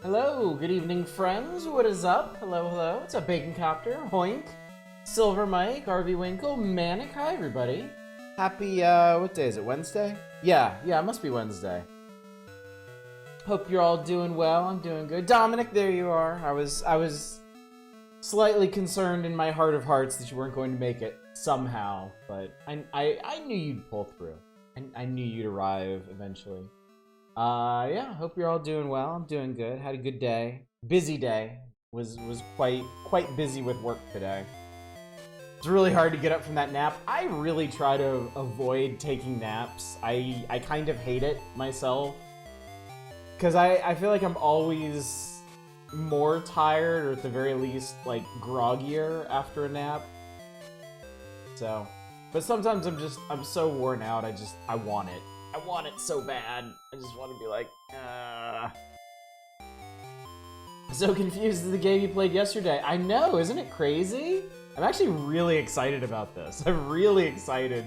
Hello, good evening, friends. What is up? Hello, hello. It's a Bacon Copter, Hoink, Silver Mike, RV Winkle, Manic. Hi, everybody. Happy, what day is it? Wednesday? Yeah, it must be Wednesday. Hope you're all doing well. I'm doing good. Dominic, there you are. I was slightly concerned in my heart of hearts that you weren't going to make it somehow, but I knew you'd pull through. I knew you'd arrive eventually. Yeah, hope you're all doing well. I'm doing good. Had a good day. Busy day. Was quite busy with work today. It's really hard to get up from that nap. I really try to avoid taking naps. I kind of hate it myself. Because I feel like I'm always more tired, or at the very least, like, groggier after a nap. So, but sometimes I'm so worn out, I want it. I want it so bad. I just want to be like, So confused with the game you played yesterday. I know, isn't it crazy? I'm actually really excited about this. I'm really excited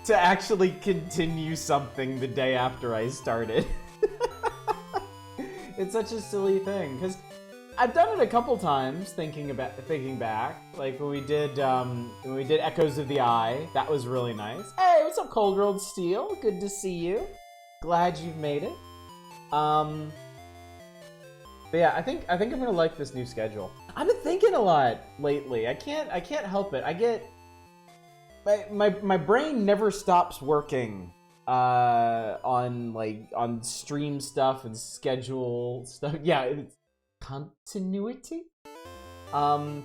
to actually continue something the day after I started. It's such a silly thing, because I've done it a couple times thinking back. Like when we did Echoes of the Eye, that was really nice. Hey, what's up, Cold Rolled Steel? Good to see you. Glad you've made it. But yeah, I think I'm gonna like this new schedule. I've been thinking a lot lately. I can't help it. I get my brain never stops working on stream stuff and schedule stuff. Yeah, it's continuity. I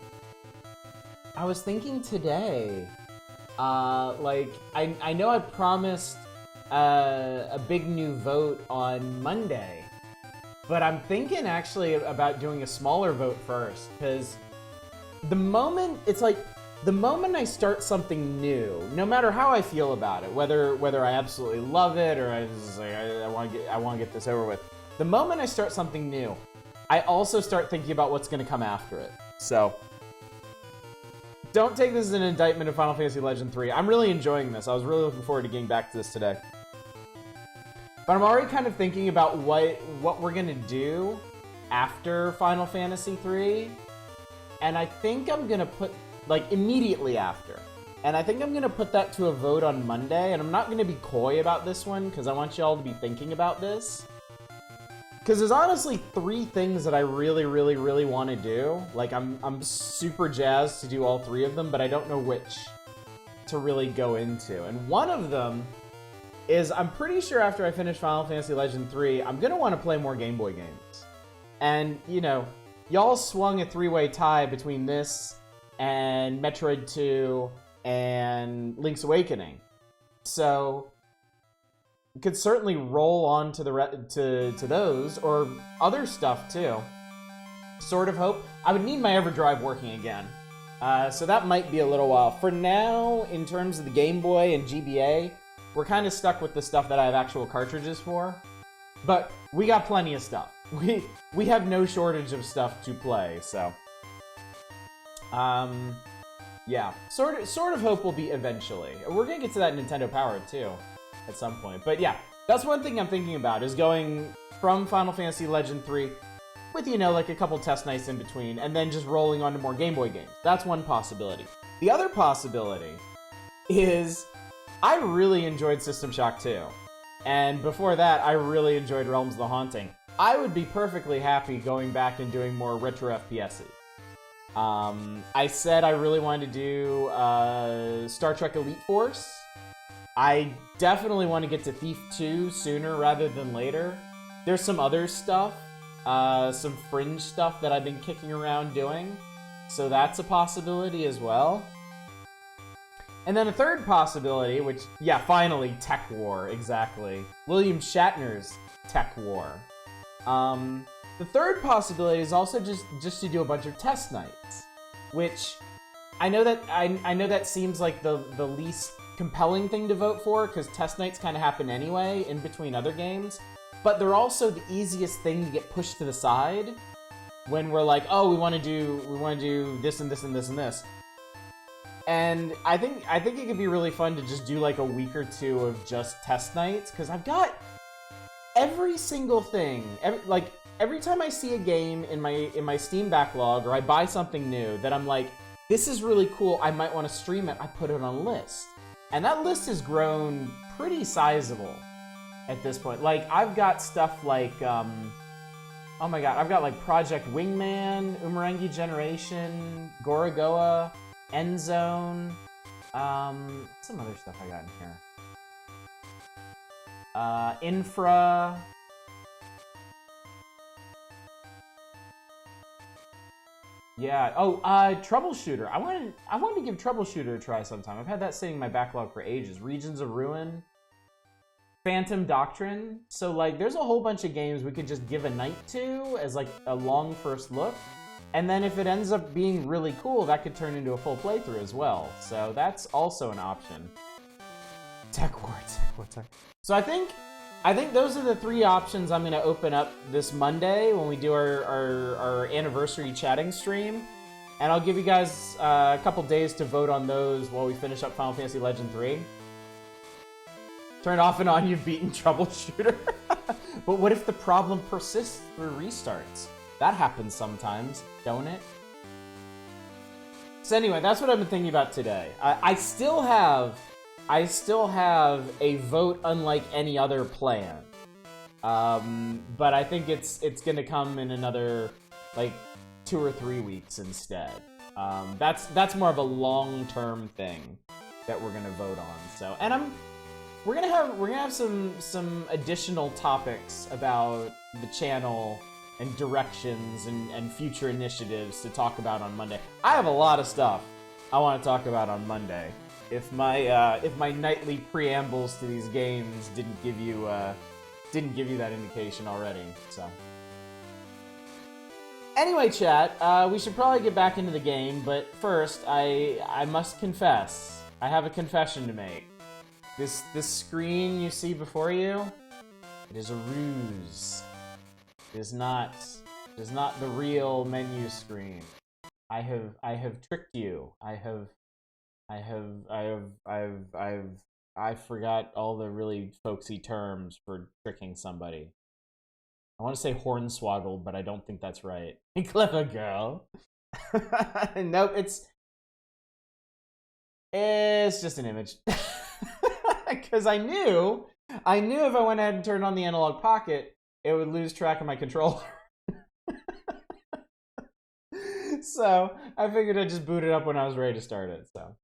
was thinking today, like I know I promised a big new vote on Monday, but I'm thinking actually about doing a smaller vote first, because the moment I start something new, no matter how I feel about it, whether I absolutely love it or I just like I want to get this over with, the moment I start something new, I also start thinking about what's going to come after it. So, don't take this as an indictment of Final Fantasy Legend 3. I'm really enjoying this. I was really looking forward to getting back to this today. But I'm already kind of thinking about what we're going to do after Final Fantasy 3. And I think I'm going to put, like, immediately after. And I think I'm going to put that to a vote on Monday. And I'm not going to be coy about this one, because I want you all to be thinking about this. Because there's honestly 3 things that I really, really, really want to do. Like, I'm super jazzed to do all 3 of them, but I don't know which to really go into. And one of them is, I'm pretty sure after I finish Final Fantasy Legend 3, I'm going to want to play more Game Boy games. And, you know, y'all swung a 3-way tie between this and Metroid 2 and Link's Awakening. So could certainly roll on to to those, or other stuff too. Sort of hope. I would need my EverDrive working again. So that might be a little while. For now, in terms of the Game Boy and GBA, we're kind of stuck with the stuff that I have actual cartridges for. But we got plenty of stuff. We have no shortage of stuff to play, so. Yeah. Sort of hope will be eventually. We're gonna get to that Nintendo Power too, at some point. But yeah, that's one thing I'm thinking about, is going from Final Fantasy Legend 3 with, you know, like a couple test nights in between, and then just rolling on to more Game Boy games. That's one possibility. The other possibility is I really enjoyed System Shock 2. And before that, I really enjoyed Realms of the Haunting. I would be perfectly happy going back and doing more retro FPSs. I said I really wanted to do Star Trek Elite Force. I definitely want to get to Thief 2 sooner rather than later. There's some other stuff, some fringe stuff that I've been kicking around doing, so that's a possibility as well. And then a third possibility, which, yeah, finally, Tech War, exactly. William Shatner's Tech War. The third possibility is also just to do a bunch of test nights, which I know that seems like the least compelling thing to vote for, because test nights kind of happen anyway in between other games, but they're also the easiest thing to get pushed to the side when we're like, oh, we want to do this and this and this and this. And I think it could be really fun to just do like a week or 2 of just test nights, because I've got every single thing, like every time I see a game in my Steam backlog, or I buy something new that I'm like, this is really cool, I might want to stream it, I put it on a list. And that list has grown pretty sizable at this point. Like, I've got stuff like, oh my god, I've got like Project Wingman, Umurangi Generation, Gorogoa, Endzone, some other stuff I got in here. Infra. Yeah. Oh, Troubleshooter. I wanted to give Troubleshooter a try sometime. I've had that sitting in my backlog for ages. Regions of Ruin, Phantom Doctrine. So like, there's a whole bunch of games we could just give a night to as like a long first look, and then if it ends up being really cool, that could turn into a full playthrough as well. So that's also an option. Tech War. So I think those are the 3 options I'm going to open up this Monday when we do our anniversary chatting stream. And I'll give you guys a couple days to vote on those while we finish up Final Fantasy Legend 3. Turn off and on, you've beaten Troubleshooter. But what if the problem persists through restarts? That happens sometimes, don't it? So anyway, that's what I've been thinking about today. I still have a vote unlike any other plan. But I think it's gonna come in another like 2 or 3 weeks instead. That's more of a long-term thing that we're gonna vote on. So, and we're gonna have some additional topics about the channel and directions and future initiatives to talk about on Monday. I have a lot of stuff I want to talk about on Monday. If my nightly preambles to these games didn't give you that indication already, so. Anyway, chat, we should probably get back into the game, but first, I must confess. I have a confession to make. This screen you see before you, it is a ruse. It is not the real menu screen. I have tricked you. I forgot all the really folksy terms for tricking somebody. I want to say hornswoggled, but I don't think that's right. Clever girl. Nope, it's just an image. Because I knew if I went ahead and turned on the analog pocket, it would lose track of my controller. So I figured I'd just boot it up when I was ready to start it. So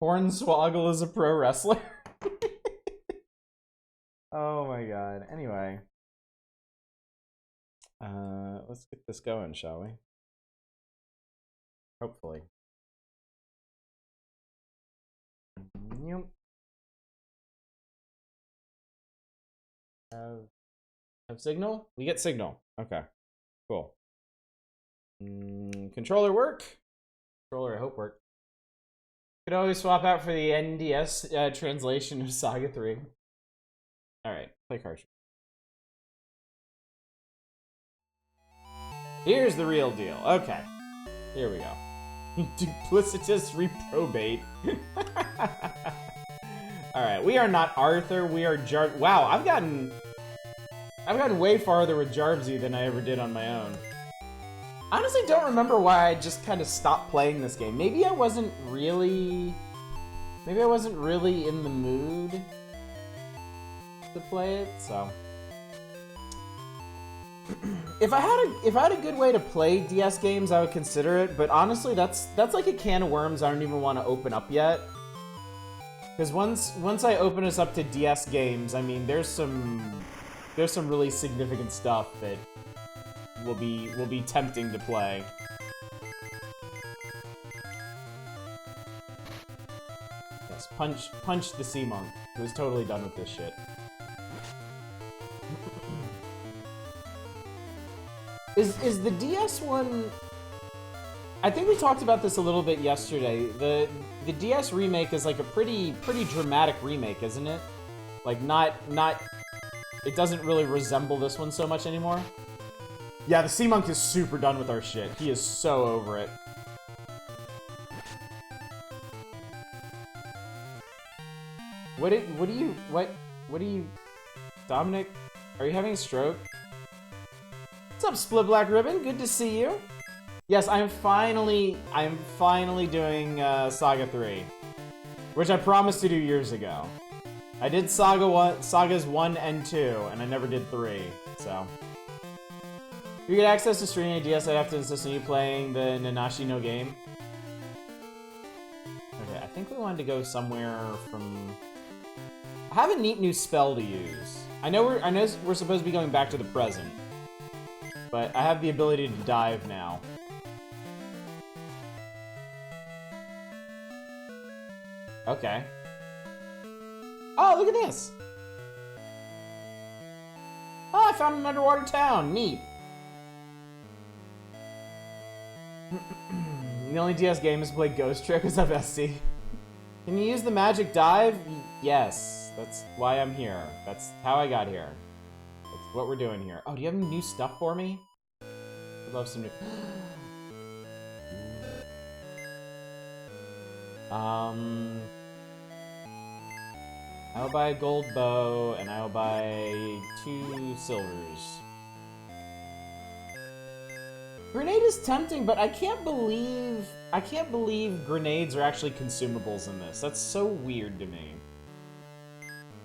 Hornswoggle is a pro wrestler. Oh my god. Anyway, let's get this going, shall we? Hopefully. Yep. Have signal? We get signal. Okay. Cool. Controller work? Controller, I hope work. Could always swap out for the NDS translation of Saga 3. Alright, play cartridge. Here's the real deal. Okay. Here we go. Duplicitous reprobate. Alright, we are not Arthur, we are Jarb. Wow, I've gotten way farther with Jarbsy than I ever did on my own. I honestly don't remember why I just kind of stopped playing this game. Maybe I wasn't really in the mood to play it, so. If I had a good way to play DS games, I would consider it, but honestly, that's like a can of worms I don't even want to open up yet. Because once I open us up to DS games, I mean, there's some really significant stuff that will be tempting to play. Yes, punch the sea monk, who's totally done with this shit. Is the DS one? I think we talked about this a little bit yesterday. The DS remake is like a pretty dramatic remake, isn't it? Like not it doesn't really resemble this one so much anymore. Yeah, the Sea Monk is super done with our shit. He is so over it. What do you Dominic, are you having a stroke? What's up, Split Black Ribbon? Good to see you. Yes, I'm finally doing Saga 3, which I promised to do years ago. I did Sagas 1 and 2, and I never did 3, so. If you get access to streaming ADS, I'd have to insist on you playing the Nanashi no game. Okay, I think we wanted to go somewhere from... I have a neat new spell to use. I know we're supposed to be going back to the present, but I have the ability to dive now. Okay. Oh, look at this! Oh, I found an underwater town! Neat! The only DS game is play Ghost Trick. What's up, SC? Can you use the magic dive? Yes. That's why I'm here. That's how I got here. That's what we're doing here. Oh, do you have any new stuff for me? I'd love some new... I'll buy a gold bow, and I'll buy 2 silvers. Grenade is tempting, but I can't believe grenades are actually consumables in this. That's so weird to me.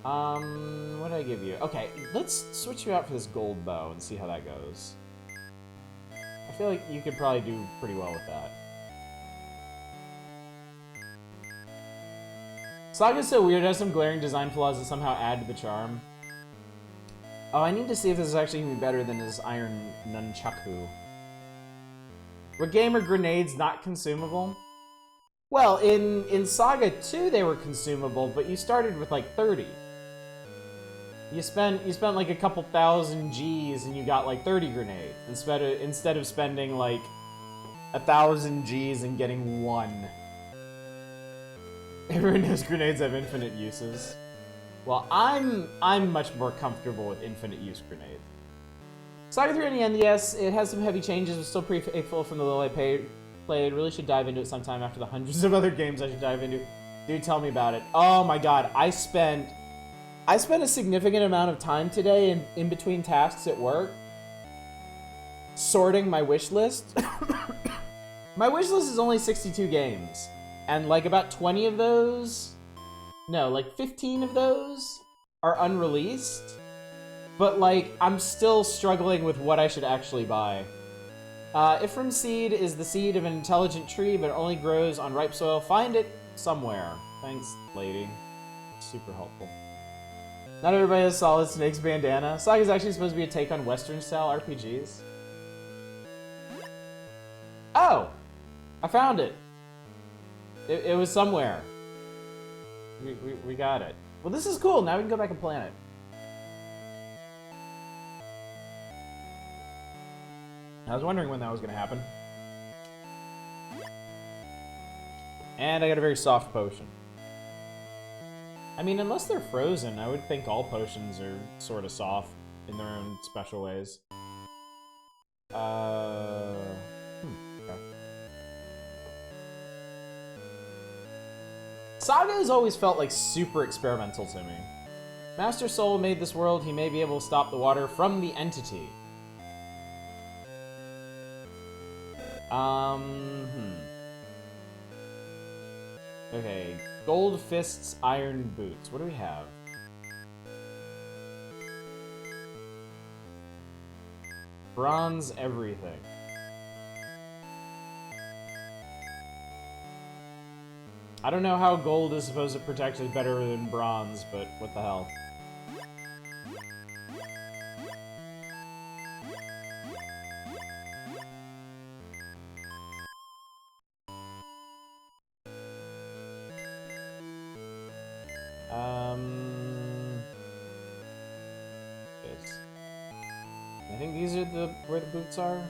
What did I give you? Okay, let's switch you out for this gold bow and see how that goes. I feel like you could probably do pretty well with that. Saga's so weird, it has some glaring design flaws that somehow add to the charm. Oh, I need to see if this is actually going to be better than his iron nunchaku. What game are grenades not consumable? Well, in Saga 2 they were consumable, but you started with like 30. You spent like a couple thousand Gs and you got like 30 grenades instead of spending like 1,000 Gs and getting 1. Everyone knows grenades have infinite uses. Well, I'm much more comfortable with infinite use grenades. Saga 3 on the NES, it has some heavy changes, but still pretty faithful from the little I played. Really should dive into it sometime after the hundreds of other games I should dive into. Dude, tell me about it. Oh my god, I spent a significant amount of time today in between tasks at work sorting my wish list. My wish list is only 62 games. And like about 20 of those, no, like 15 of those are unreleased. But like, I'm still struggling with what I should actually buy. Ifrim seed is the seed of an intelligent tree, but it only grows on ripe soil. Find it somewhere. Thanks, lady. Super helpful. Not everybody has Solid Snake's bandana. Saga is actually supposed to be a take on Western-style RPGs. Oh! I found it! It was somewhere. We got it. Well, this is cool. Now we can go back and plan it. I was wondering when that was going to happen. And I got a very soft potion. I mean, unless they're frozen, I would think all potions are sort of soft in their own special ways. Okay. Saga has always felt like super experimental to me. Master Soul made this world, he may be able to stop the water from the entity. Okay, Gold Fists, Iron Boots. What do we have? Bronze everything. I don't know how gold is supposed to protect it better than bronze, but what the hell. Yes. I think these are where the boots are.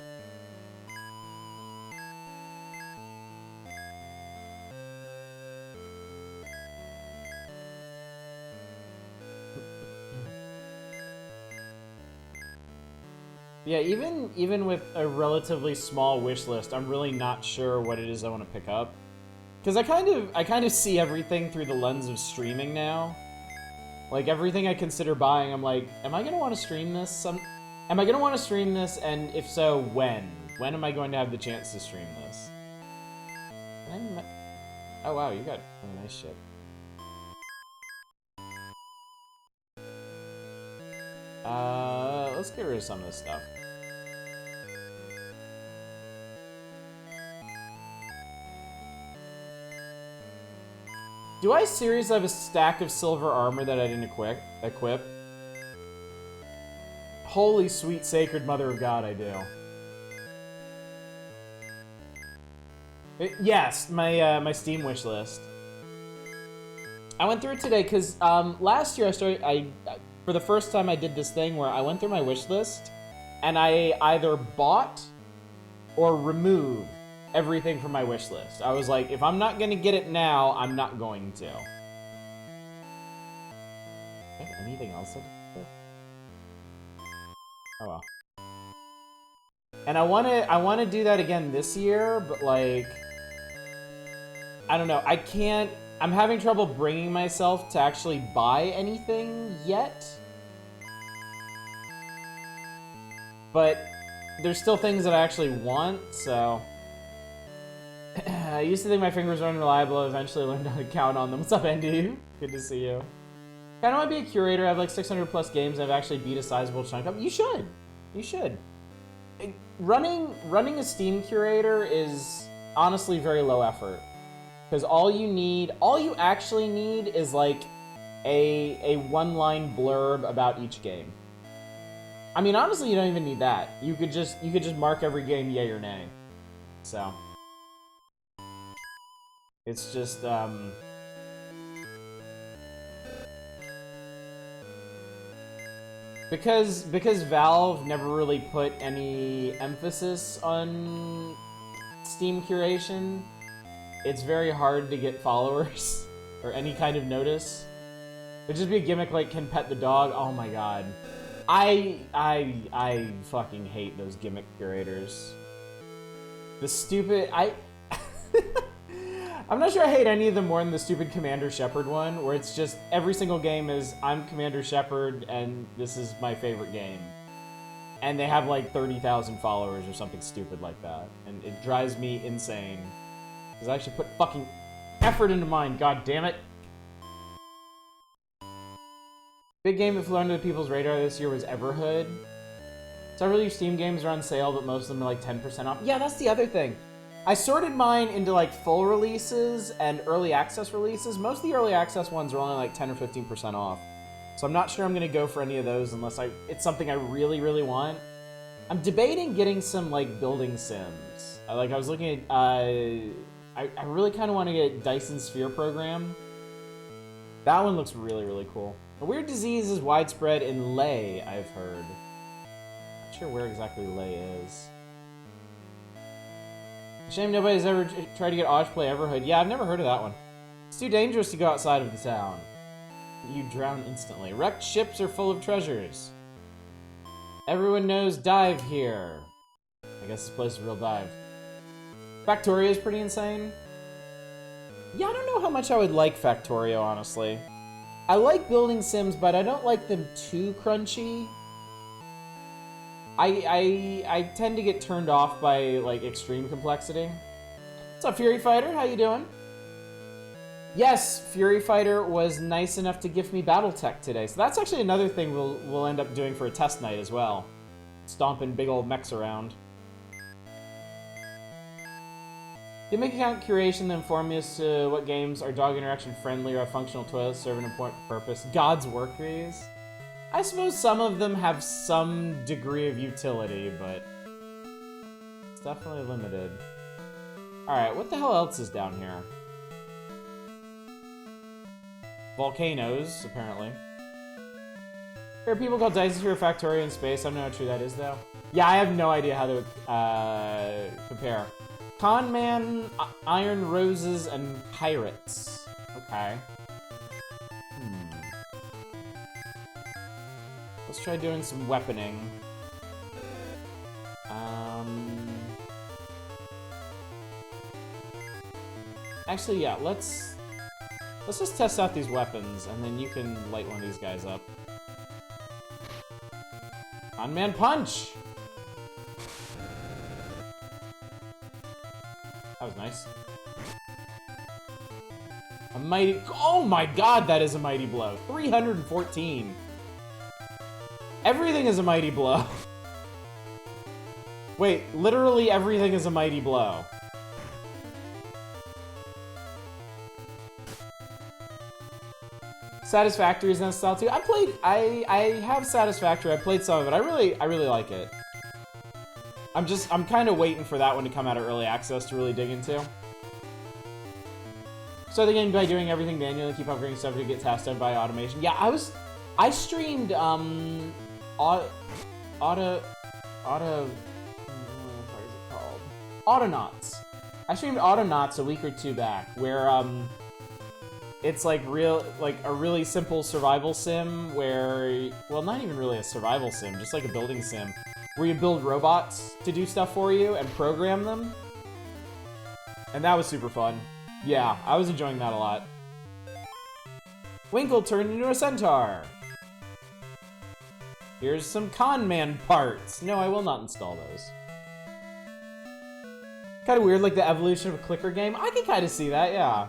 Yeah, even with a relatively small wish list, I'm really not sure what it is I want to pick up. Because I kind of see everything through the lens of streaming now. Like, everything I consider buying, I'm like, am I going to want to stream this Am I gonna want to stream this, and if so, when? When am I going to have the chance to stream this? Oh wow, you got a nice ship. Let's get rid of some of this stuff. Do I seriously have a stack of silver armor that I didn't equip? Holy sweet sacred mother of God, I do. Yes, my Steam wish list. I went through it today because last year for the first time I did this thing where I went through my wish list and I either bought or removed everything from my wish list. I was like, if I'm not gonna get it now, I'm not going to. Anything else I did? Oh well. And I wanna do that again this year, but like, I don't know. I'm having trouble bringing myself to actually buy anything yet. But there's still things that I actually want, so... I used to think my fingers were unreliable. I eventually learned how to count on them. What's up, Andy? Good to see you. Kinda wanna be a curator. I have like 600 plus games. I've actually beat a sizable chunk of. You should. You should. Running a Steam curator is honestly very low effort. Because all you actually need is like a one-line blurb about each game. I mean, honestly, you don't even need that. You could just mark every game yay or nay. So it's just because Valve never really put any emphasis on Steam curation. It's very hard to get followers or any kind of notice. It'd just be a gimmick like Can Pet the Dog. Oh my god. I fucking hate those gimmick curators. The stupid... I'm not sure I hate any of them more than the stupid Commander Shepard one, where it's just every single game is, I'm Commander Shepard and this is my favorite game. And they have like 30,000 followers or something stupid like that. And it drives me insane. Because I actually put fucking effort into mine, god damn it. Big game that flew under the people's radar this year was Everhood. Several of your Steam games are on sale, but most of them are like 10% off. Yeah, that's the other thing. I sorted mine into like full releases and early access releases. Most of the early access ones are only like 10 or 15% off. So I'm not sure I'm gonna go for any of those unless it's something I really, really want. I'm debating getting some like building sims. I was looking at, I really kind of want to get Dyson Sphere Program. That one looks really, really cool. A weird disease is widespread in Leh, I've heard. Not sure where exactly Leh is. Shame nobody's ever tried to get Osh play Everhood. Yeah, I've never heard of that one. It's too dangerous to go outside of the town. You drown instantly. Wrecked ships are full of treasures. Everyone knows dive here. I guess this place is a real dive. Factorio is pretty insane. Yeah, I don't know how much I would like Factorio, honestly. I like building sims, but I don't like them too crunchy. I tend to get turned off by, like, extreme complexity. What's up, Fury Fighter? How you doing? Yes, Fury Fighter was nice enough to gift me Battletech today, so that's actually another thing we'll end up doing for a test night as well. Stomping big old mechs around. Gimmick account curation then inform me as to what games are dog interaction friendly or a functional toilet serve an important purpose. God's Workers. I suppose some of them have some degree of utility, but it's definitely limited. Alright, what the hell else is down here? Volcanoes, apparently. There are people called Dyson Sphere Factorio in space. I don't know how true that is, though. Yeah, I have no idea how to compare. Con Man, Iron Roses, and Pirates. Okay. Let's try doing some weaponing. Actually, yeah, let's just test out these weapons, and then you can light one of these guys up. Con-Man Punch! That was nice. A mighty... Oh my god, that is a mighty blow. 314. Everything is a mighty blow. Wait, literally everything is a mighty blow. Satisfactory is in style too. I have Satisfactory. I played some of it. I really like it. I'm kind of waiting for that one to come out of early access to really dig into. So the game by doing everything manually, keep upgrading stuff to get tasks done by automation. Yeah, I streamed what is it called? Autonauts. I streamed Autonauts a week or two back, where it's like a really simple survival sim where, well, not even really a survival sim, just like a building sim, where you build robots to do stuff for you and program them. And that was super fun. Yeah, I was enjoying that a lot. Winkle turned into a centaur. Here's some Con-Man parts. No, I will not install those. Kind of weird, like the evolution of a clicker game. I can kind of see that, yeah.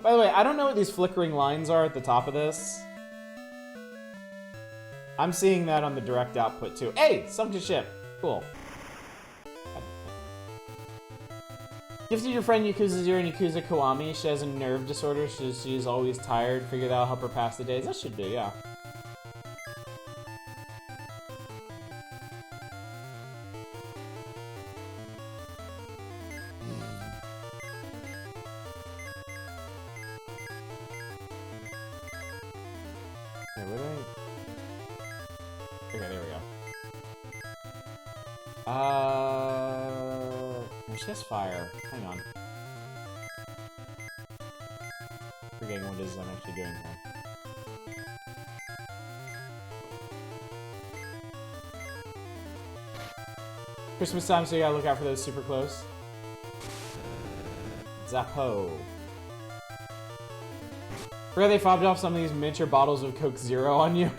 By the way, I don't know what these flickering lines are at the top of this. I'm seeing that on the direct output too. Hey, sunken ship. Cool. Gifted your friend Yakuza 0 and Yakuza Kiwami. She has a nerve disorder, so she's always tired. Figure that'll help her pass the days. That should do, yeah. Okay, there we go. No, she has fire. Hang on. Forgetting what it is I'm actually doing here. Christmas time, so you gotta look out for those super close. Zappo. Forgot they fobbed off some of these miniature bottles of Coke Zero on you.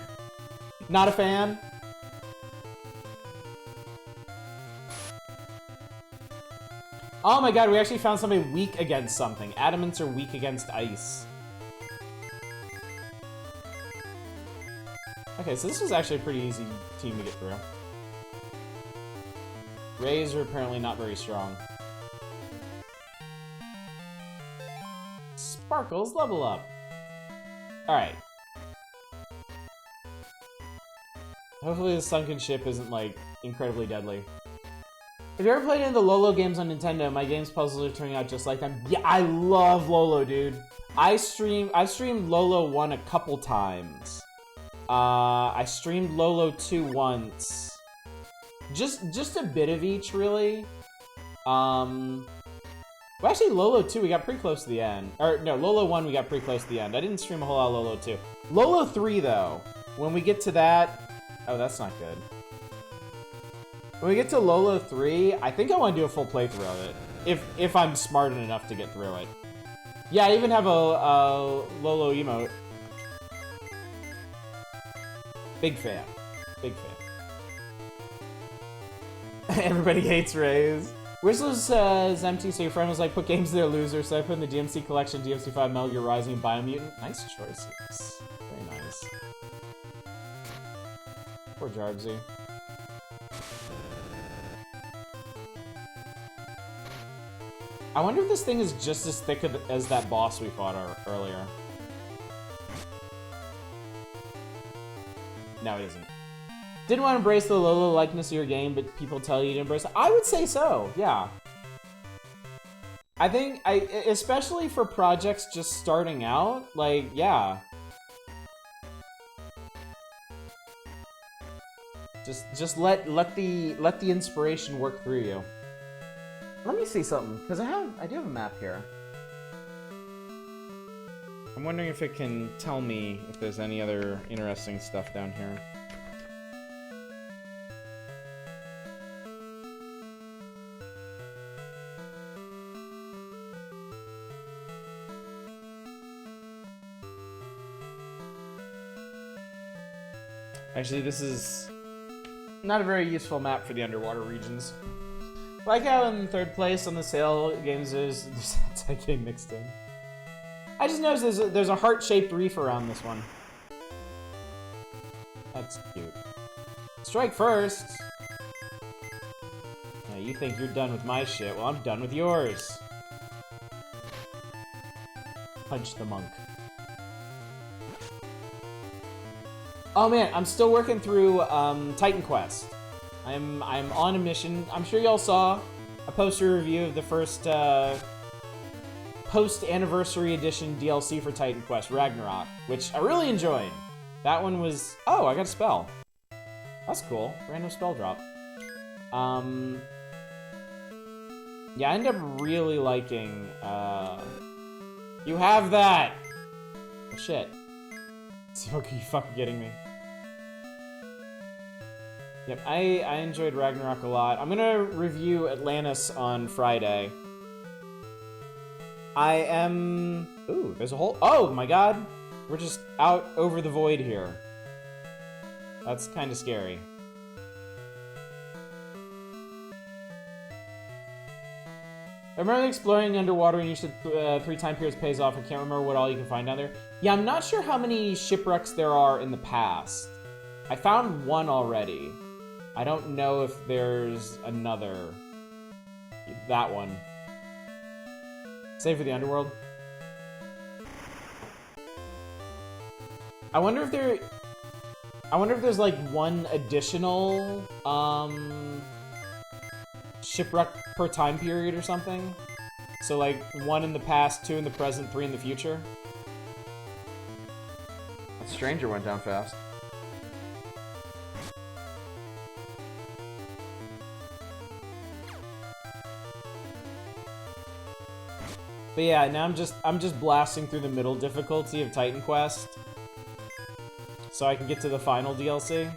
Not a fan. Oh my god, we actually found somebody weak against something. Adamants are weak against ice. Okay, so this was actually a pretty easy team to get through. Rays are apparently not very strong. Sparkles level up. Alright. Hopefully the sunken ship isn't, like, incredibly deadly. Have you ever played any of the Lolo games on Nintendo? My games puzzles are turning out just like them. Yeah, I love Lolo, dude. I've streamed Lolo 1 a couple times. I streamed Lolo 2 once. Just a bit of each, really. Well, actually, Lolo 2, we got pretty close to the end. Or, no, Lolo 1, we got pretty close to the end. I didn't stream a whole lot of Lolo 2. Lolo 3, though, when we get to that... Oh, that's not good. When we get to Lolo 3, I think I want to do a full playthrough of it. If I'm smart enough to get through it. Yeah, I even have a Lolo emote. Big fan. Big fan. Everybody hates Rays. Whistler says empty, so your friend was like, put games there, loser. So I put in the DMC collection, DMC5, Metal Gear Rising, and Biomutant. Nice choices. Very nice. Poor Jarbsy. I wonder if this thing is just as thick as that boss we fought earlier. No, it isn't. Didn't want to embrace the Lolo likeness of your game, but people tell you to embrace it. I would say so, yeah. I think, especially for projects just starting out, like, yeah. Just let the inspiration work through you. Let me see something, because I do have a map here. I'm wondering if it can tell me if there's any other interesting stuff down here. Actually, this is not a very useful map for the underwater regions. Like how in third place on the sale games there's that game mixed in. I just noticed there's a heart-shaped reef around this one. That's cute. Strike first! Now you think you're done with my shit, well I'm done with yours. Punch the monk. Oh man, I'm still working through Titan Quest. I'm on a mission. I'm sure y'all saw a poster review of the first post-anniversary edition DLC for Titan Quest, Ragnarok, which I really enjoyed. That one was... Oh, I got a spell. That's cool. Random spell drop. Yeah, I ended up really liking... You have that! Oh, shit. Are you fucking kidding me? Yep, I enjoyed Ragnarok a lot. I'm gonna review Atlantis on Friday. I am... Ooh, there's a whole... Oh my god! We're just out over the void here. That's kind of scary. I remember exploring underwater and you said 3 time periods pays off. I can't remember what all you can find down there. Yeah, I'm not sure how many shipwrecks there are in the past. I found one already. I don't know if there's another. That one. Save for the underworld. I wonder if there's like one additional shipwreck per time period or something. So like 1 in the past, 2 in the present, 3 in the future. That stranger went down fast. But yeah, now I'm just blasting through the middle difficulty of Titan Quest, so I can get to the final DLC.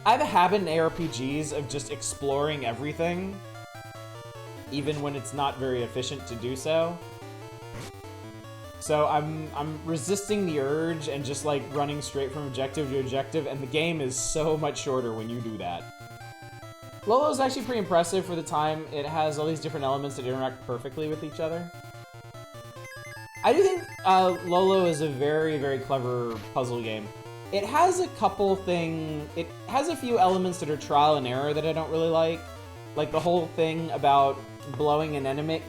I have a habit in ARPGs of just exploring everything, even when it's not very efficient to do so. So I'm resisting the urge and just like running straight from objective to objective, and the game is so much shorter when you do that. Lolo is actually pretty impressive for the time. It has all these different elements that interact perfectly with each other. I do think Lolo is a very, very clever puzzle game. It has a couple it has a few elements that are trial and error that I don't really like. Like the whole thing about blowing an enemy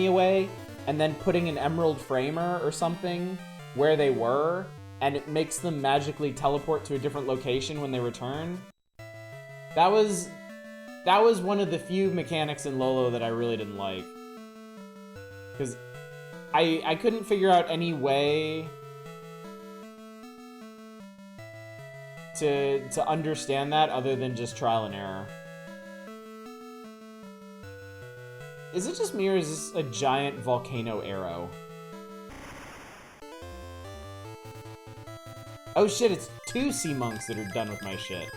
away and then putting an emerald framer or something where they were, and it makes them magically teleport to a different location when they return. That was one of the few mechanics in Lolo that I really didn't like. Because I couldn't figure out any way to understand that other than just trial and error. Is it just me, or is this a giant volcano arrow? Oh shit, it's 2 sea monks that are done with my shit.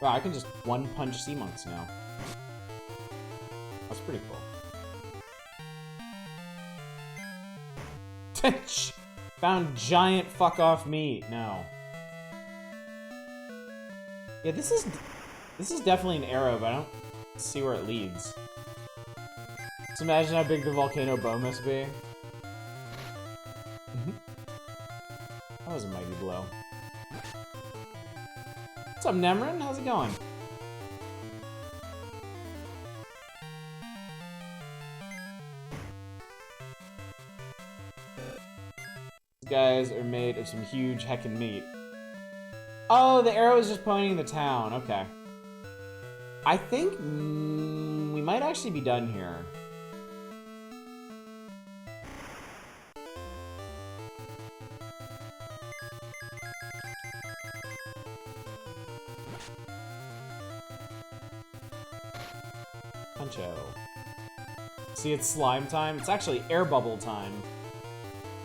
Wow, I can just one-punch sea monks now. That's pretty cool. Found giant fuck-off meat. No. Yeah, this is definitely an arrow, but I don't see where it leads. Just imagine how big the volcano bow must be. That was a mighty blow. What's up, Nemrin? How's it going? These guys are made of some huge heckin' meat. Oh, the arrow is just pointing the town. Okay. I think we might actually be done here. Puncho. See, it's slime time. It's actually air bubble time.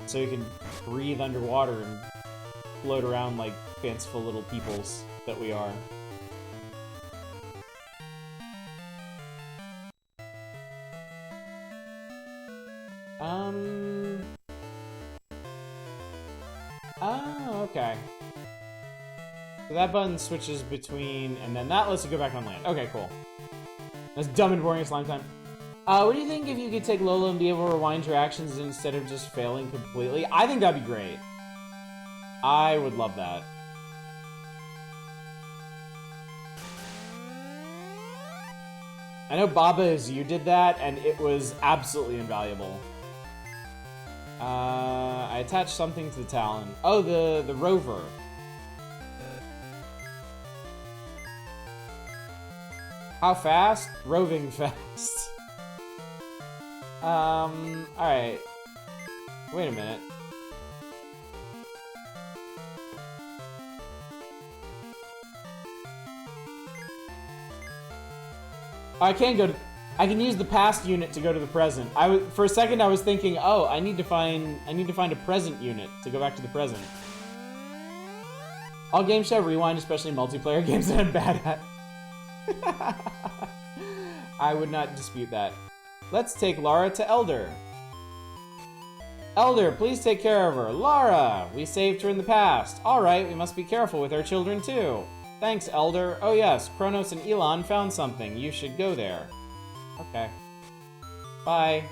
So you can breathe underwater and float around like fanciful little peoples that we are. So that button switches between, and then that lets you go back on land. Okay, cool. That's dumb and boring slime time. What do you think if you could take Lola and be able to rewind your actions instead of just failing completely? I think that'd be great. I would love that. I know Baba is you did that, and it was absolutely invaluable. I attached something to the Talon. Oh, the rover. How fast? Roving fast. Alright. Wait a minute. I can use the past unit to go to the present. For a second I was thinking, oh, I need to find a present unit to go back to the present. All games should have rewind, especially multiplayer games that I'm bad at. I would not dispute that. Let's take Lara to Elder. Elder, please take care of her. Lara, we saved her in the past. All right, we must be careful with our children too. Thanks, Elder. Oh yes, Kronos and Elon found something. You should go there. Okay. Bye.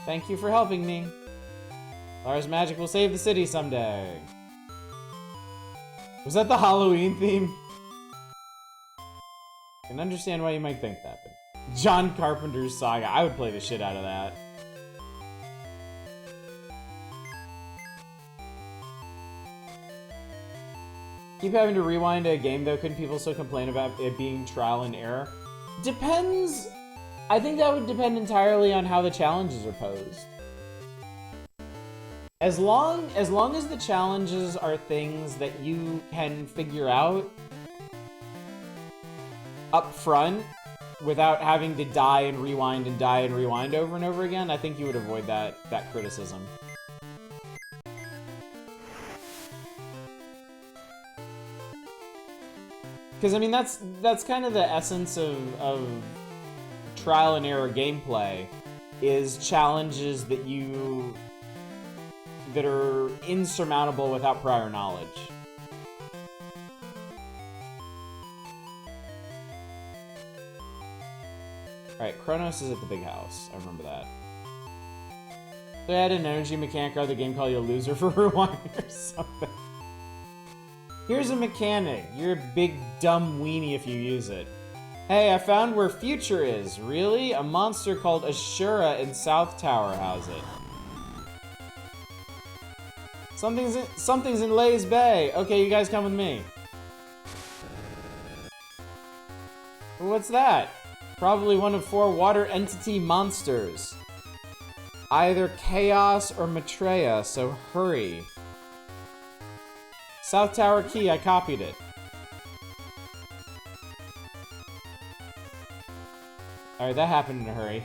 Thank you for helping me. Lara's magic will save the city someday. Was that the Halloween theme? I can understand why you might think that, but John Carpenter's Saga. I would play the shit out of that. Keep having to rewind a game though, couldn't people still complain about it being trial and error? Depends. I think that would depend entirely on how the challenges are posed. As long as the challenges are things that you can figure out up front without having to die and rewind over and over again, I think you would avoid that criticism. Because, I mean, that's kind of the essence of trial and error gameplay, is challenges that are insurmountable without prior knowledge. Alright, Kronos is at the big house. I remember that. They had an energy mechanic or the game called you a loser for rewinding or something. Here's a mechanic. You're a big dumb weenie if you use it. Hey, I found where Future is. Really? A monster called Ashura in South Tower has it. Something's in Lay's Bay. Okay, you guys come with me. What's that? Probably one of 4 water entity monsters. Either Chaos or Maitreya, so hurry. South Tower key, I copied it. Alright, that happened in a hurry.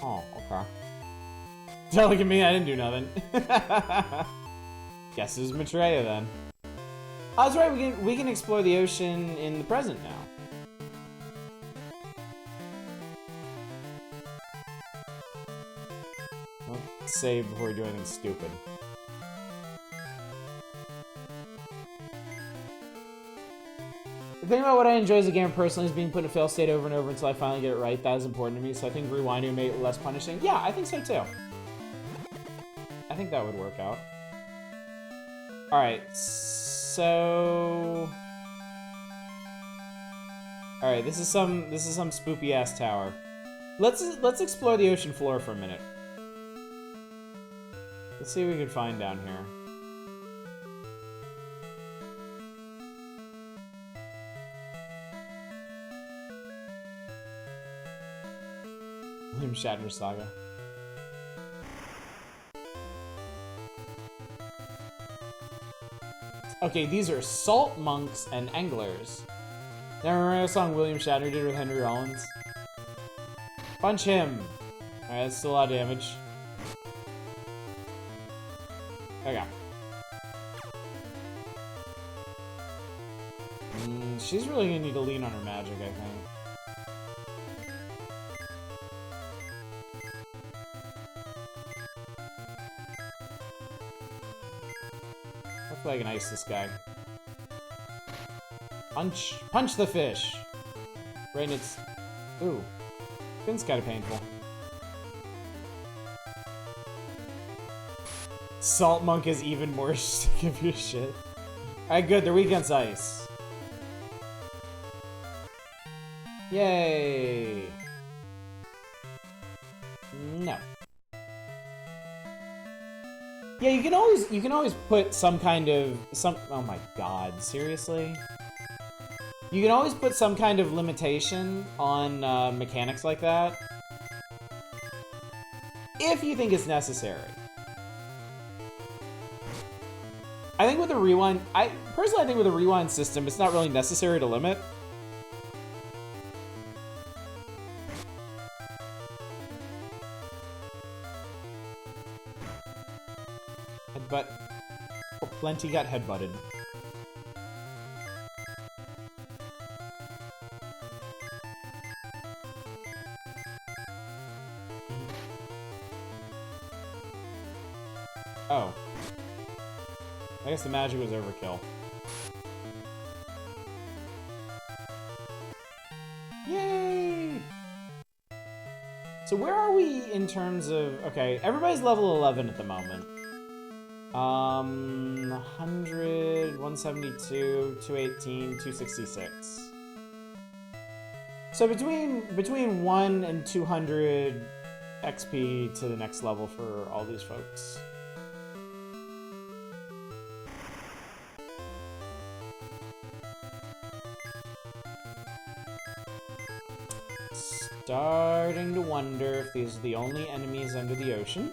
Oh, okay. Don't look at me, I didn't do nothing. Guess it was Maitreya then. Oh, that's right, we can explore the ocean in the present now. Well, save before we do anything stupid. The thing about what I enjoy as a gamer personally is being put in a fail state over and over until I finally get it right. That is important to me, so I think rewinding would make it less punishing. Yeah, I think so too. I think that would work out. Alright, so... Alright, this is some spoopy ass tower. Let's explore the ocean floor for a minute. Let's see what we can find down here. William Shatner Saga. Okay, these are salt monks and anglers. Now remember a song William Shatner did with Henry Rollins? Punch him! Alright, that's still a lot of damage. Okay. She's really gonna need to lean on her magic, I think. Hopefully I can ice this guy. Punch! Punch the fish! Right in its... Ooh. It's kind of painful. Salt Monk is even more sick of your shit. Alright, good. They're weak against ice. Yay! No. Yeah, you can always put some kind of oh my god, seriously? You can always put some kind of limitation on mechanics like that if you think it's necessary. I think with a rewind, personally I think with a rewind system, it's not really necessary to limit. Headbutt. Oh, plenty got headbutted. Oh. I guess the magic was overkill. Yay! So where are we in terms of... Okay, everybody's level 11 at the moment. 100, 172, 218, 266. So between 1 and 200 XP to the next level for all these folks. Starting to wonder if these are the only enemies under the ocean.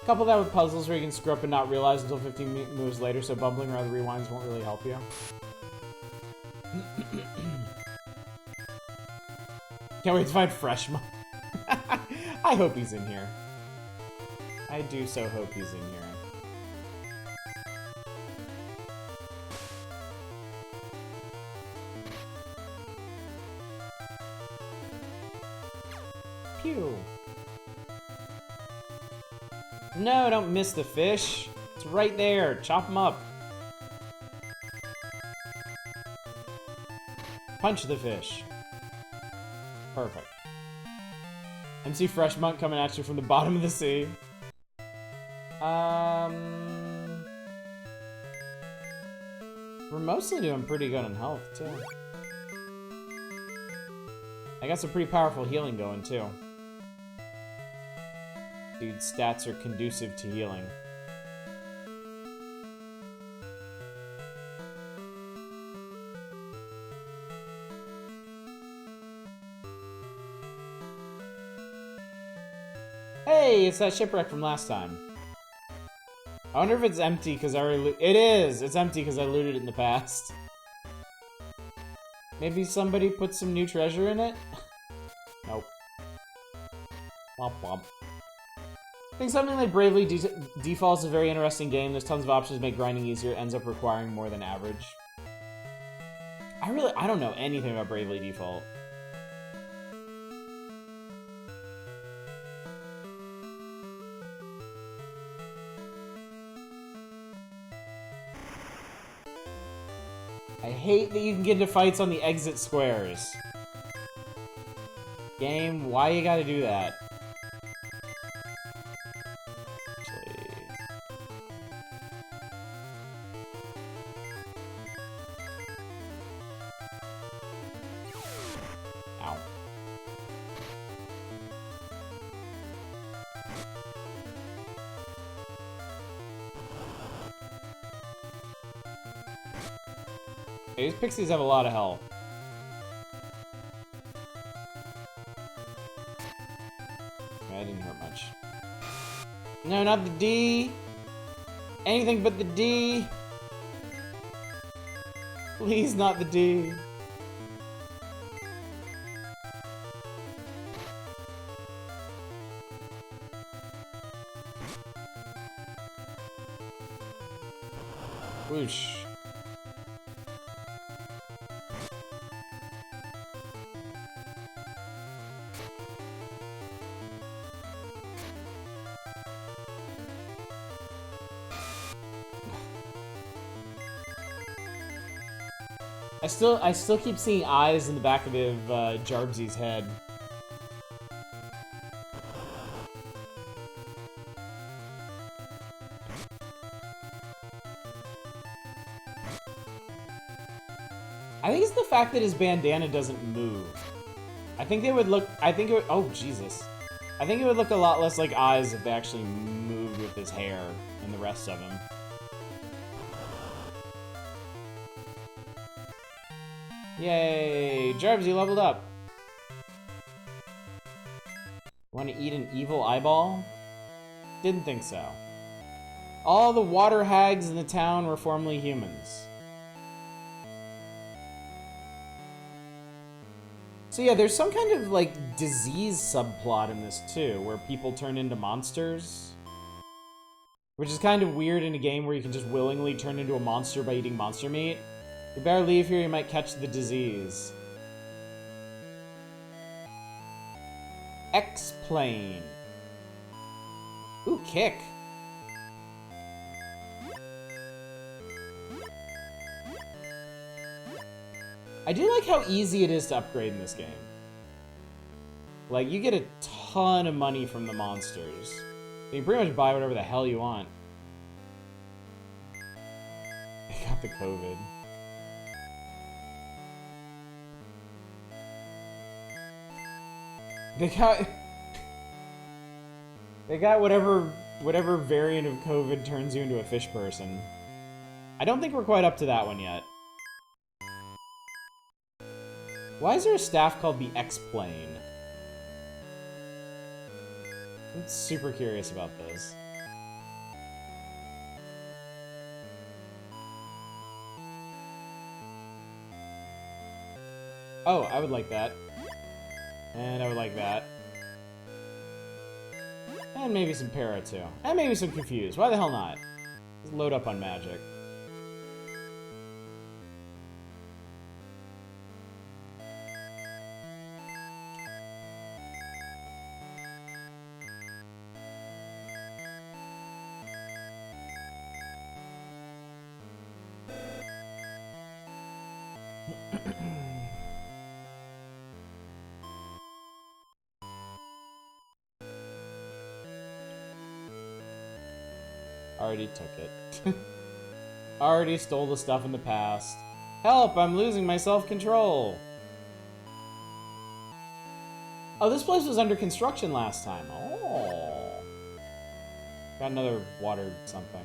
Couple that with puzzles where you can screw up and not realize until 15 moves later, so bumbling around the rewinds won't really help you. Can't wait to find Freshman. I hope he's in here. I do so hope he's in here. Pew. No, don't miss the fish. It's right there. Chop him up. Punch the fish. Perfect. MC Fresh Monk coming at you from the bottom of the sea. We're mostly doing pretty good on health, too. I got some pretty powerful healing going, too. Dude's stats are conducive to healing. Hey, it's that shipwreck from last time. I wonder if it's empty because I already it is! It's empty because I looted it in the past. Maybe somebody put some new treasure in it? Nope. Womp womp. I think something like Bravely Default is a very interesting game. There's tons of options to make grinding easier. It ends up requiring more than average. I don't know anything about Bravely Default. I hate that you can get into fights on the exit squares. Game, why you gotta do that? Ow. These pixies have a lot of health. That didn't hurt much. No, not the D! Anything but the D! Please, not the D. Whoosh. I still keep seeing eyes in the back of Jarbsy's head. I think it's the fact that his bandana doesn't move. I think it would look, oh Jesus. I think it would look a lot less like eyes if they actually moved with his hair and the rest of him. Yay! Jarbsy leveled up! Want to eat an evil eyeball? Didn't think so. All the water hags in the town were formerly humans. So yeah, there's some kind of, like, disease subplot in this, too, where people turn into monsters. Which is kind of weird in a game where you can just willingly turn into a monster by eating monster meat. You better leave here, you might catch the disease. X-Plane. Ooh, kick. I do like how easy it is to upgrade in this game. Like, you get a ton of money from the monsters. You can pretty much buy whatever the hell you want. I got the COVID. They got whatever variant of COVID turns you into a fish person. I don't think we're quite up to that one yet. Why is there a staff called the X-Plane? I'm super curious about this. Oh, I would like that. And I would like that. And maybe some para, too. And maybe some Confused. Why the hell not? Let's load up on magic. Already took it. Already stole the stuff in the past. Help! I'm losing my self-control! Oh, this place was under construction last time. Oh. Got another water something.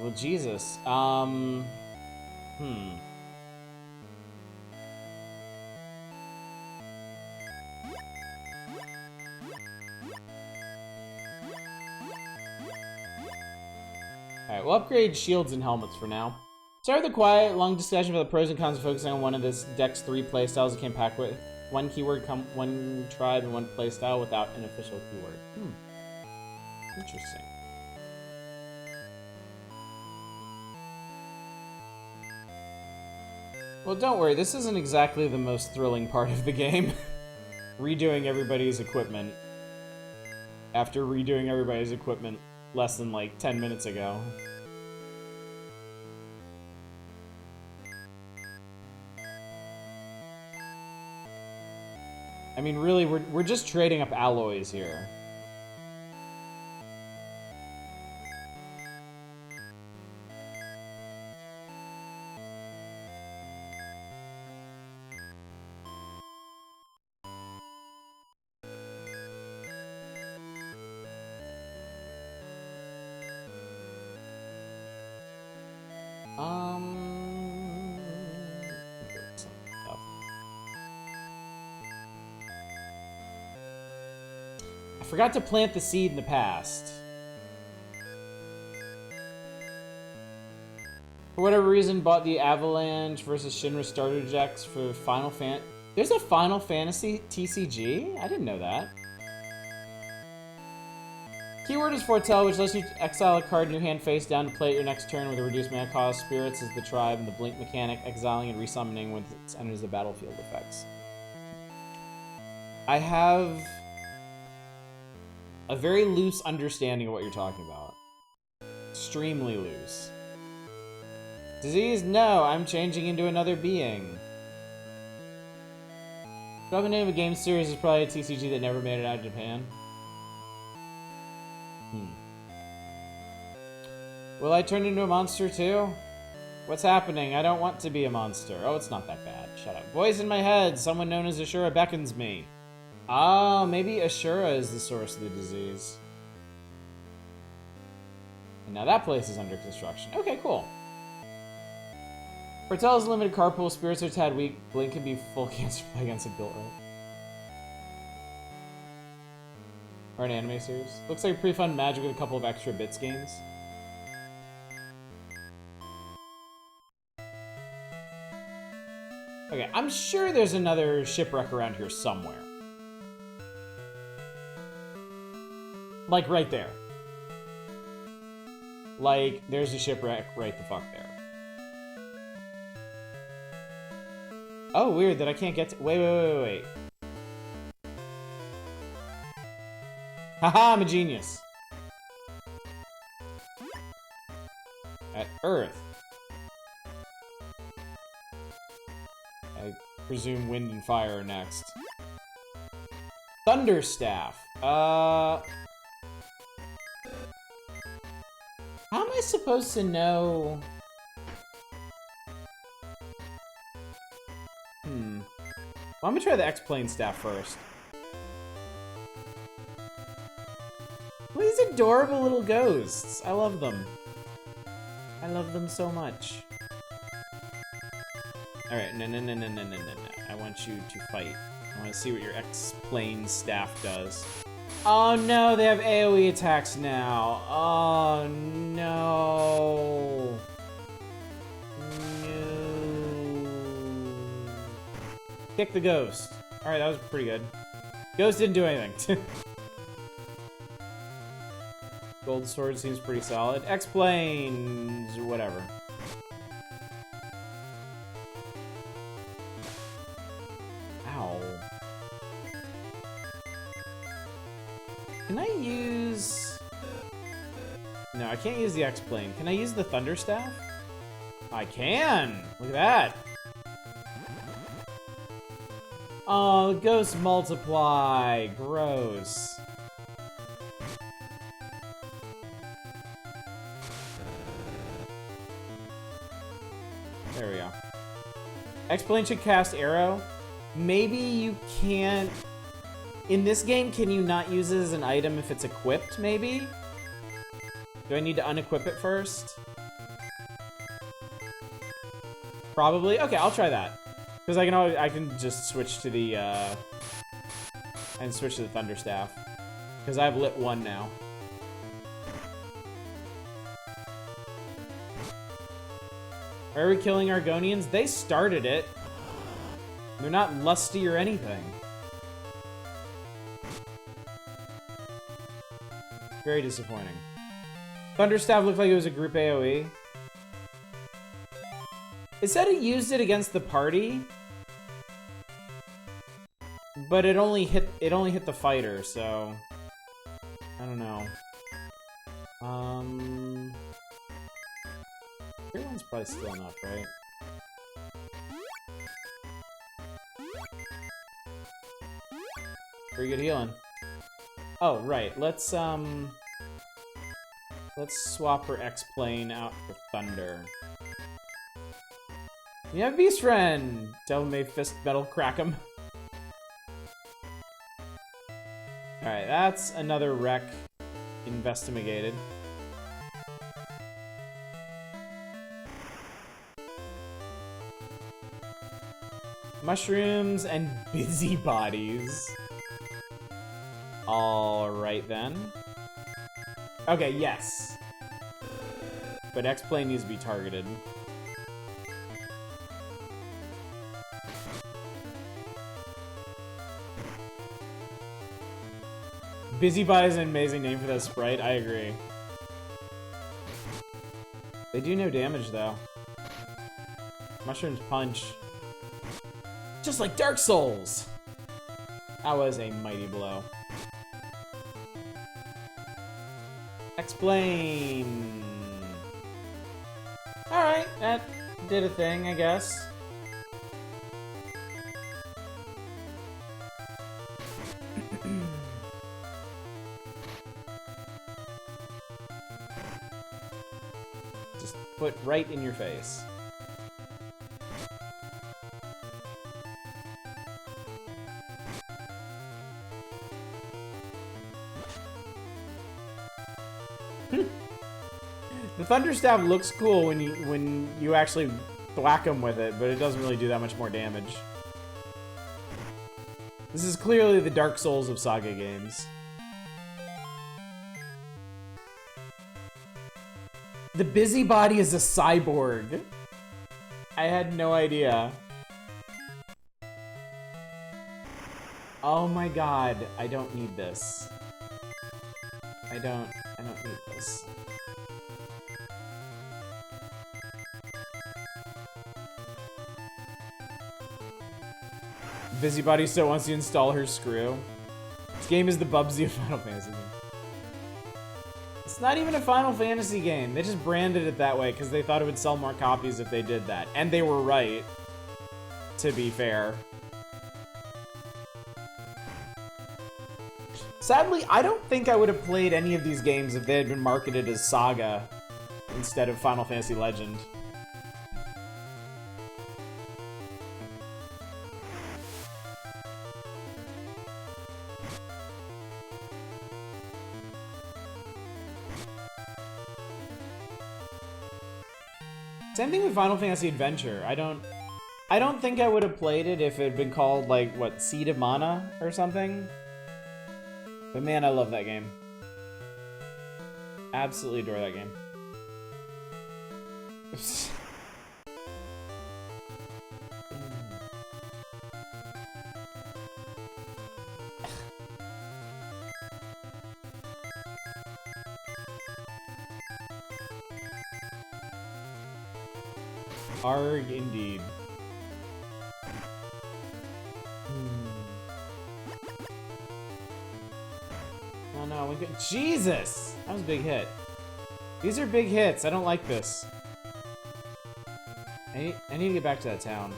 Well, Jesus. Alright, we'll upgrade shields and helmets for now. Start with a quiet, long discussion about the pros and cons of focusing on one of this deck's 3 playstyles that came packed with one keyword, one tribe, and one playstyle without an official keyword. Interesting. Well, don't worry, this isn't exactly the most thrilling part of the game. Redoing everybody's equipment. After redoing everybody's equipment less than, like, 10 minutes ago. I mean, really, we're just trading up alloys here. I forgot to plant the seed in the past. For whatever reason, bought the Avalanche versus Shinra starter decks for Final Fan. There's a Final Fantasy TCG? I didn't know that. Keyword is Foretell, which lets you exile a card in your hand face down to play it your next turn with a reduced mana cost. Spirits is the tribe and the blink mechanic, exiling and resummoning when it enters the battlefield effects. I have a very loose understanding of what you're talking about. Extremely loose. Disease? No, I'm changing into another being. The name of a game series is probably a TCG that never made it out of Japan. Will I turn into a monster too? What's happening? I don't want to be a monster. Oh, it's not that bad. Shut up. Voice in my head. Someone known as Ashura beckons me. Oh, maybe Ashura is the source of the disease. And now that place is under construction. Okay, cool. Foretell is limited card pool. Spirits are tad weak. Blink can be full cancer play against a built right. Or an anime series. Looks like a pretty fun Magic with a couple of extra bits games. Okay, I'm sure there's another shipwreck around here somewhere. Like right there. Like, there's a shipwreck right the fuck there. Oh, weird that I can't get to— wait. Haha, I'm a genius. At Earth. I presume wind and fire are next. Thunderstaff. How am I supposed to know? Well, I'm gonna try the X-Plane staff first. Look at these adorable little ghosts. I love them. I love them so much. Alright, no. I want you to fight. I want to see what your X-Plane staff does. Oh no, they have AoE attacks now. Oh no. Kick the ghost. Alright, that was pretty good. Ghost didn't do anything. Gold sword seems pretty solid. X-Planes, whatever. Ow. Can I use... No, I can't use the X-Plane. Can I use the Thunderstaff? I can! Look at that! Oh, ghosts multiply. Gross. There we go. X-Plane should cast Arrow. Maybe you can't... In this game, can you not use it as an item if it's equipped, maybe? Do I need to unequip it first? Probably. Okay, I'll try that. Because I can just switch to the, and switch to the Thunderstaff. Because I have lit 1 now. Why are we killing Argonians? They started it. They're not lusty or anything. Very disappointing. Thunderstaff looked like it was a group AoE. It said it used it against the party, but it only hit the fighter, so I don't know. Tier 1's probably still enough, right? Pretty good healing. Oh, right. Let's swap her X-Plane out for Thunder. You have Beast Friend! Devil May Fist Metal Crack'em. Alright, that's another wreck investigated. Mushrooms and busybodies. Alright then. Okay, yes. But X-Plane needs to be targeted. Busybody is an amazing name for that sprite, I agree. They do no damage, though. Mushrooms punch. Just like Dark Souls! That was a mighty blow. Explain. Alright, that did a thing, I guess. Just put right in your face. The Thunder Stab looks cool when you actually whack him with it, but it doesn't really do that much more damage. This is clearly the Dark Souls of Saga games. The Busybody is a cyborg. I had no idea. Oh my god, I don't need this. I don't need this. Busybody still wants to install her screw. This game is the Bubsy of Final Fantasy game. It's not even a Final Fantasy game. They just branded it that way because they thought it would sell more copies if they did that. And they were right, to be fair. Sadly, I don't think I would have played any of these games if they had been marketed as Saga instead of Final Fantasy Legend. Same thing with Final Fantasy Adventure. I don't think I would have played it if it had been called, like, what, Seed of Mana or something? But man, I love that game. Absolutely adore that game. Arg, indeed. Oh no, we could— Jesus! That was a big hit. These are big hits. I don't like this. I need to get back to that town.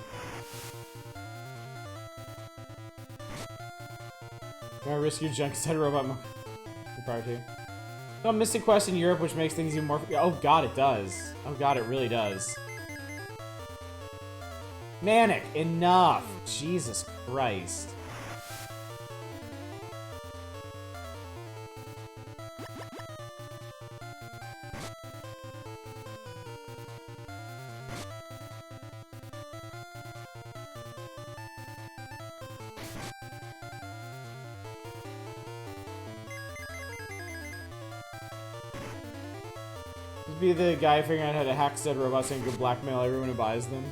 Do I risk your junk instead of robot mode? Prior to. No, Mystic Quest in Europe, which makes things even more— oh god, it does. Oh god, it really does. Manic, enough! Jesus Christ. Just be the guy figuring out how to hack said robots and go blackmail everyone who buys them.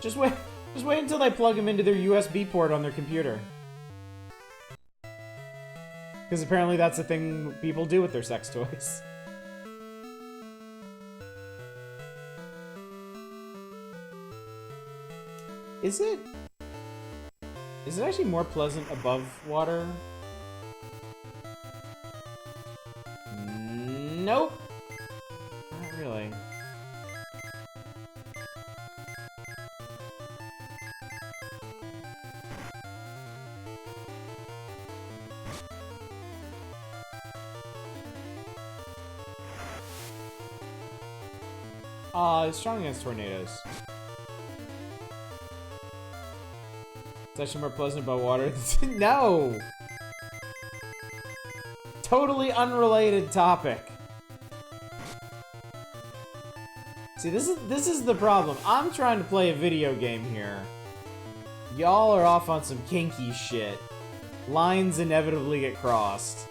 Just wait until they plug them into their USB port on their computer. Because apparently that's a thing people do with their sex toys. Is it actually more pleasant above water? Nope. Not really. It's strong against tornadoes. It's actually more pleasant about water. No! Totally unrelated topic. See, this is the problem. I'm trying to play a video game here. Y'all are off on some kinky shit. Lines inevitably get crossed.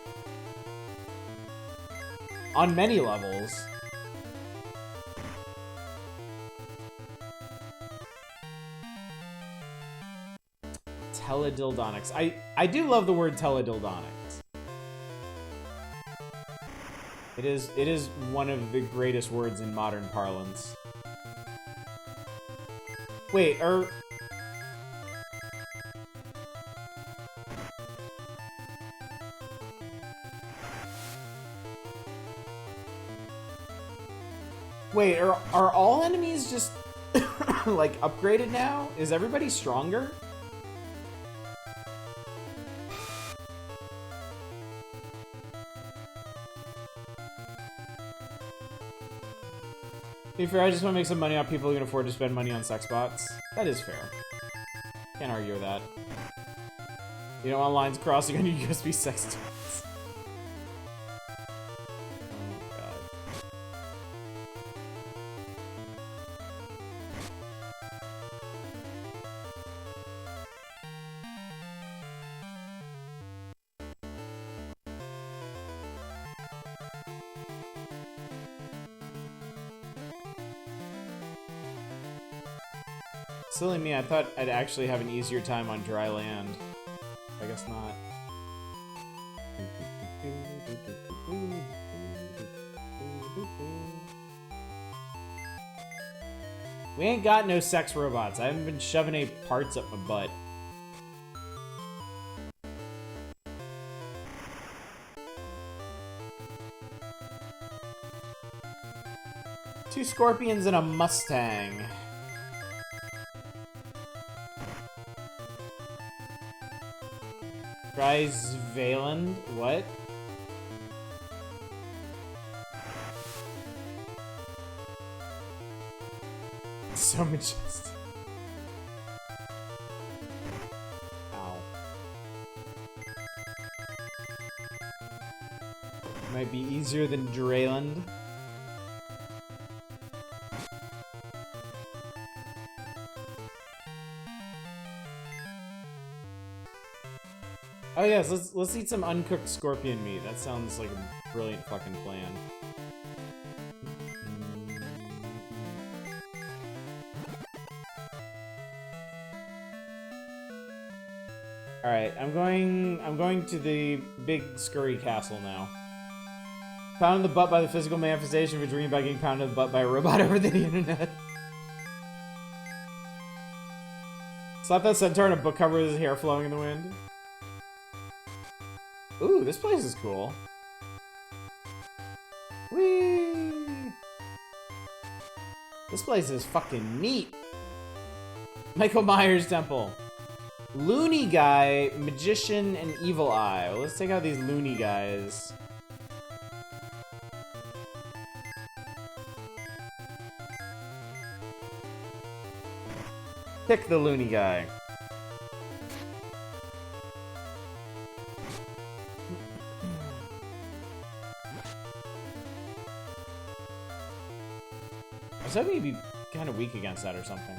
On many levels. Teledildonics. I do love the word teledildonics. It is one of the greatest words in modern parlance. Wait, Wait, are all enemies just like upgraded now? Is everybody stronger? To be fair, I just want to make some money off people who can afford to spend money on sex bots. That is fair. Can't argue with that. You don't want lines crossing on your USB sex toys. Oh, God. Silly me, I thought I'd actually have an easier time on dry land. I guess not. We ain't got no sex robots. I haven't been shoving any parts up my butt. Two scorpions and a Mustang. Valand? What? So majestic. Ow. Might be easier than Drayland. Oh yes, let's eat some uncooked scorpion meat. That sounds like a brilliant fucking plan. All right, I'm going to the big scurry castle now. Pounded in the butt by the physical manifestation of a dream by getting pounded in the butt by a robot over the internet. Slap that centaur in a book cover with his hair flowing in the wind. Ooh, this place is cool. Whee! This place is fucking neat. Michael Myers Temple. Loony Guy, Magician, and Evil Eye. Well, let's take out these loony guys. Pick the loony guy. I was hoping he'd be kind of weak against that or something.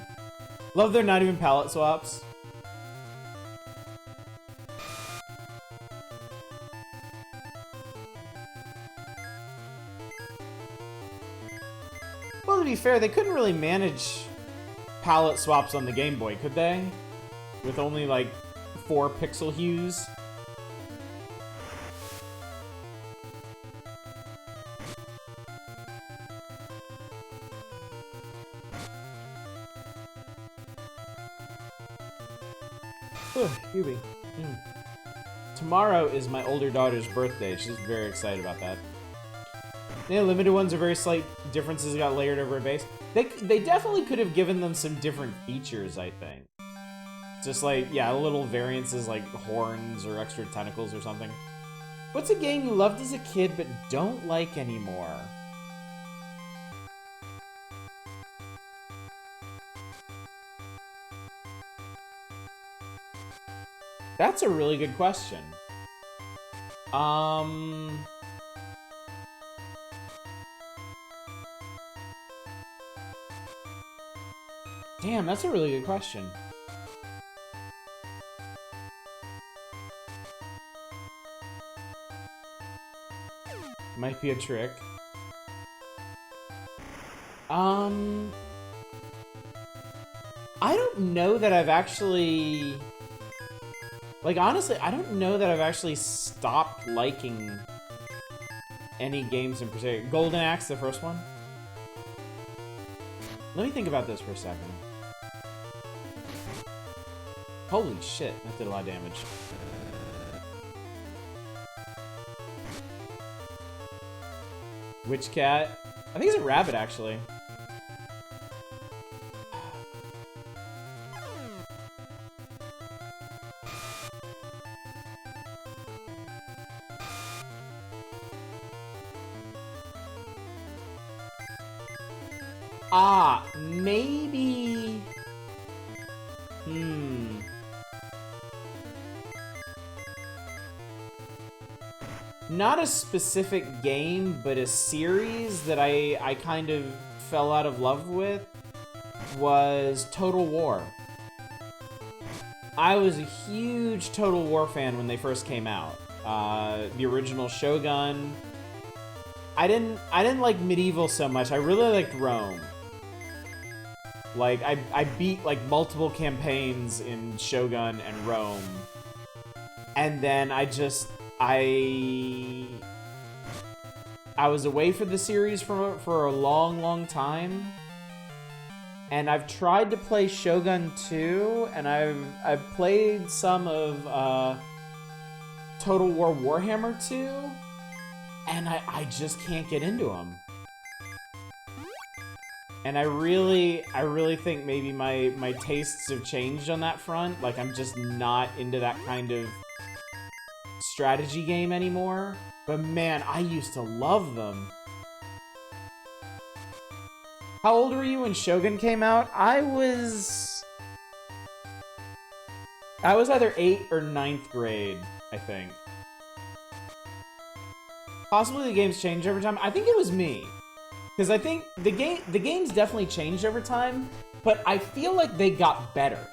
Love they're not even palette swaps. Well, to be fair, they couldn't really manage palette swaps on the Game Boy, could they? With only like 4 pixel hues. Hubie. Tomorrow is my older daughter's birthday. She's very excited about that. The limited ones are very slight differences got layered over a base. They definitely could have given them some different features, I think. Just like, yeah, little variances like horns or extra tentacles or something. What's a game you loved as a kid but don't like anymore? That's a really good question. Damn, that's a really good question. Might be a trick. I don't know that I've actually Like, honestly, I don't know that I've actually stopped liking any games in particular. Golden Axe, the first one? Let me think about this for a second. Holy shit, that did a lot of damage. Witch Cat? I think it's a rabbit, actually. Ah, maybe... Not a specific game, but a series that I kind of fell out of love with was Total War. I was a huge Total War fan when they first came out. The original Shogun. I didn't like Medieval so much. I really liked Rome. Like, I beat, like, multiple campaigns in Shogun and Rome. And then I was away for the series for a long, long time. And I've tried to play Shogun 2, and I've played some of Total War Warhammer 2, and I just can't get into them. And I really think maybe my tastes have changed on that front. Like, I'm just not into that kind of strategy game anymore. But man, I used to love them. How old were you when Shogun came out? I was either 8th or 9th grade, I think. Possibly the game's changed over time. I think it was me. Because I think the game's definitely changed over time, but I feel like they got better.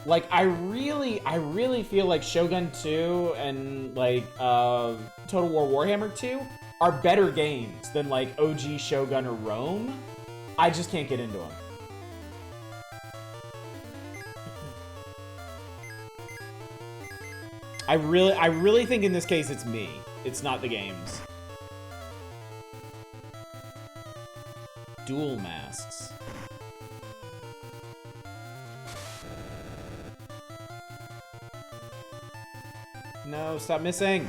Like, I really feel like Shogun 2 and, like, Total War Warhammer 2 are better games than, like, OG Shogun or Rome. I just can't get into them. I really think in this case it's me. It's not the games. Dual masks. No, stop missing.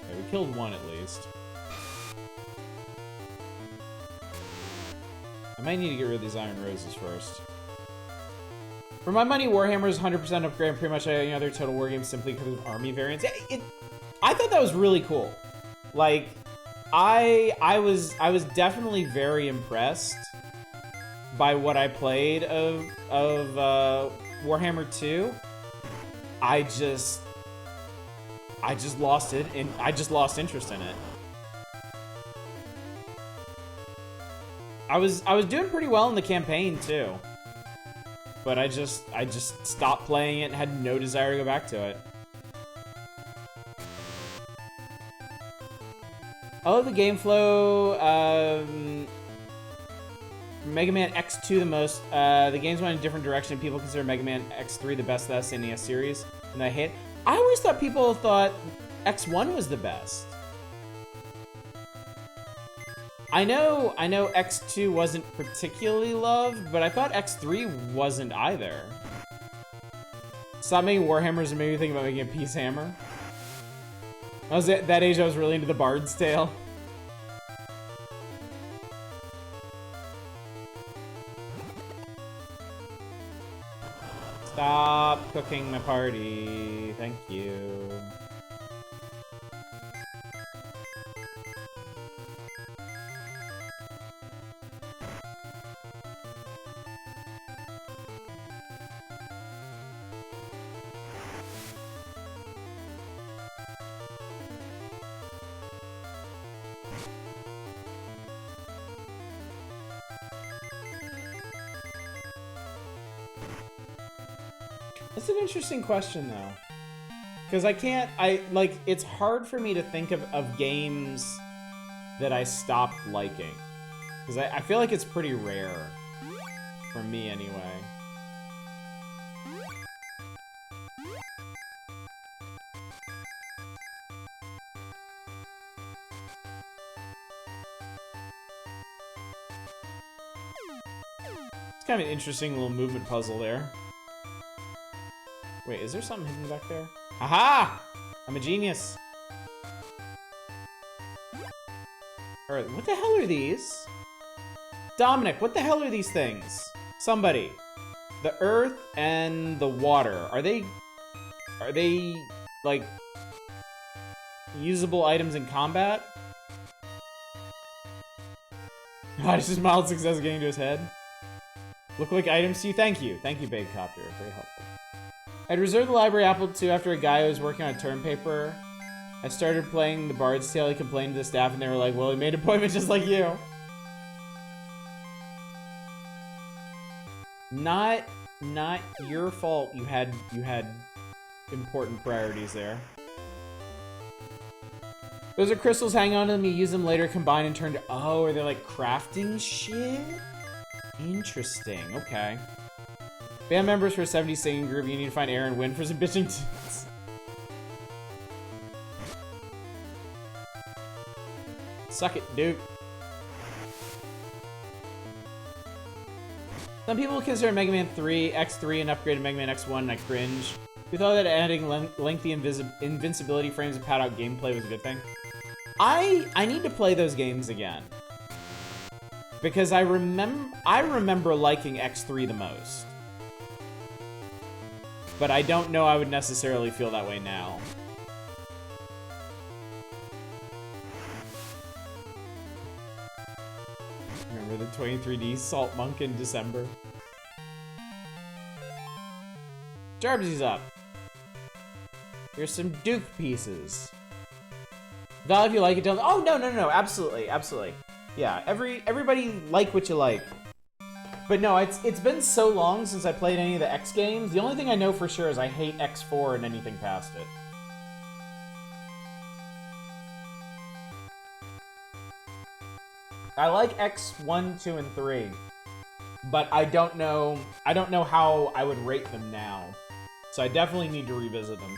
Okay, we killed one at least. I might need to get rid of these iron roses first. For my money, Warhammer is 100% upgrade pretty much any other Total War game simply because of army variants. I thought that was really cool. Like, I was definitely very impressed by what I played of Warhammer 2. I just lost it, and I just lost interest in it. I was doing pretty well in the campaign too, but I just stopped playing it and had no desire to go back to it. I love the game flow. Mega Man X2 the most. The games went in a different direction. People consider Mega Man X3 the best of the SNES series, and I hate. I always thought people thought X1 was the best. I know X2 wasn't particularly loved, but I thought X3 wasn't either. Stop making Warhammers and made me think about making a Peace Hammer. I was at that age, I was really into the Bard's Tale. Stop cooking my party. Thank you. That's an interesting question, though. Because it's hard for me to think of games that I stopped liking. Because I feel like it's pretty rare. For me, anyway. It's kind of an interesting little movement puzzle there. Wait, is there something hidden back there? Aha! I'm a genius. Alright, what the hell are these? Dominic, what the hell are these things? Somebody. The earth and the water. Are they like usable items in combat? God, it's just mild success getting to his head. Look like items to you? Thank you. Thank you, Bagcopter. Very helpful. I'd reserved the library Apple II after a guy who was working on a term paper. I started playing the Bard's Tale. He complained to the staff, and they were like, well, he made an appointment just like you. Not your fault. You had important priorities there. Those are crystals. Hang on to them. You use them later, combine and turn to... Oh, are they like crafting shit? Interesting. Okay. Band members for a 70s singing group. You need to find Aaron Wynn for some bitching tunes. Suck it, dude. Some people consider Mega Man 3, X3, and upgraded Mega Man X1, and I cringe. We thought that adding lengthy invincibility frames and pad-out gameplay was a good thing. I need to play those games again. Because I remember liking X3 the most. But I don't know I would necessarily feel that way now. Remember the 23D Salt Monk in December? Jarbsy's up. Here's some Duke pieces. Val, if you like it, don't... Oh, no, absolutely. Yeah, everybody like what you like. But no, it's been so long since I played any of the X games. The only thing I know for sure is I hate X4 and anything past it. I like X1, 2, and 3. But I don't know how I would rate them now. So I definitely need to revisit them.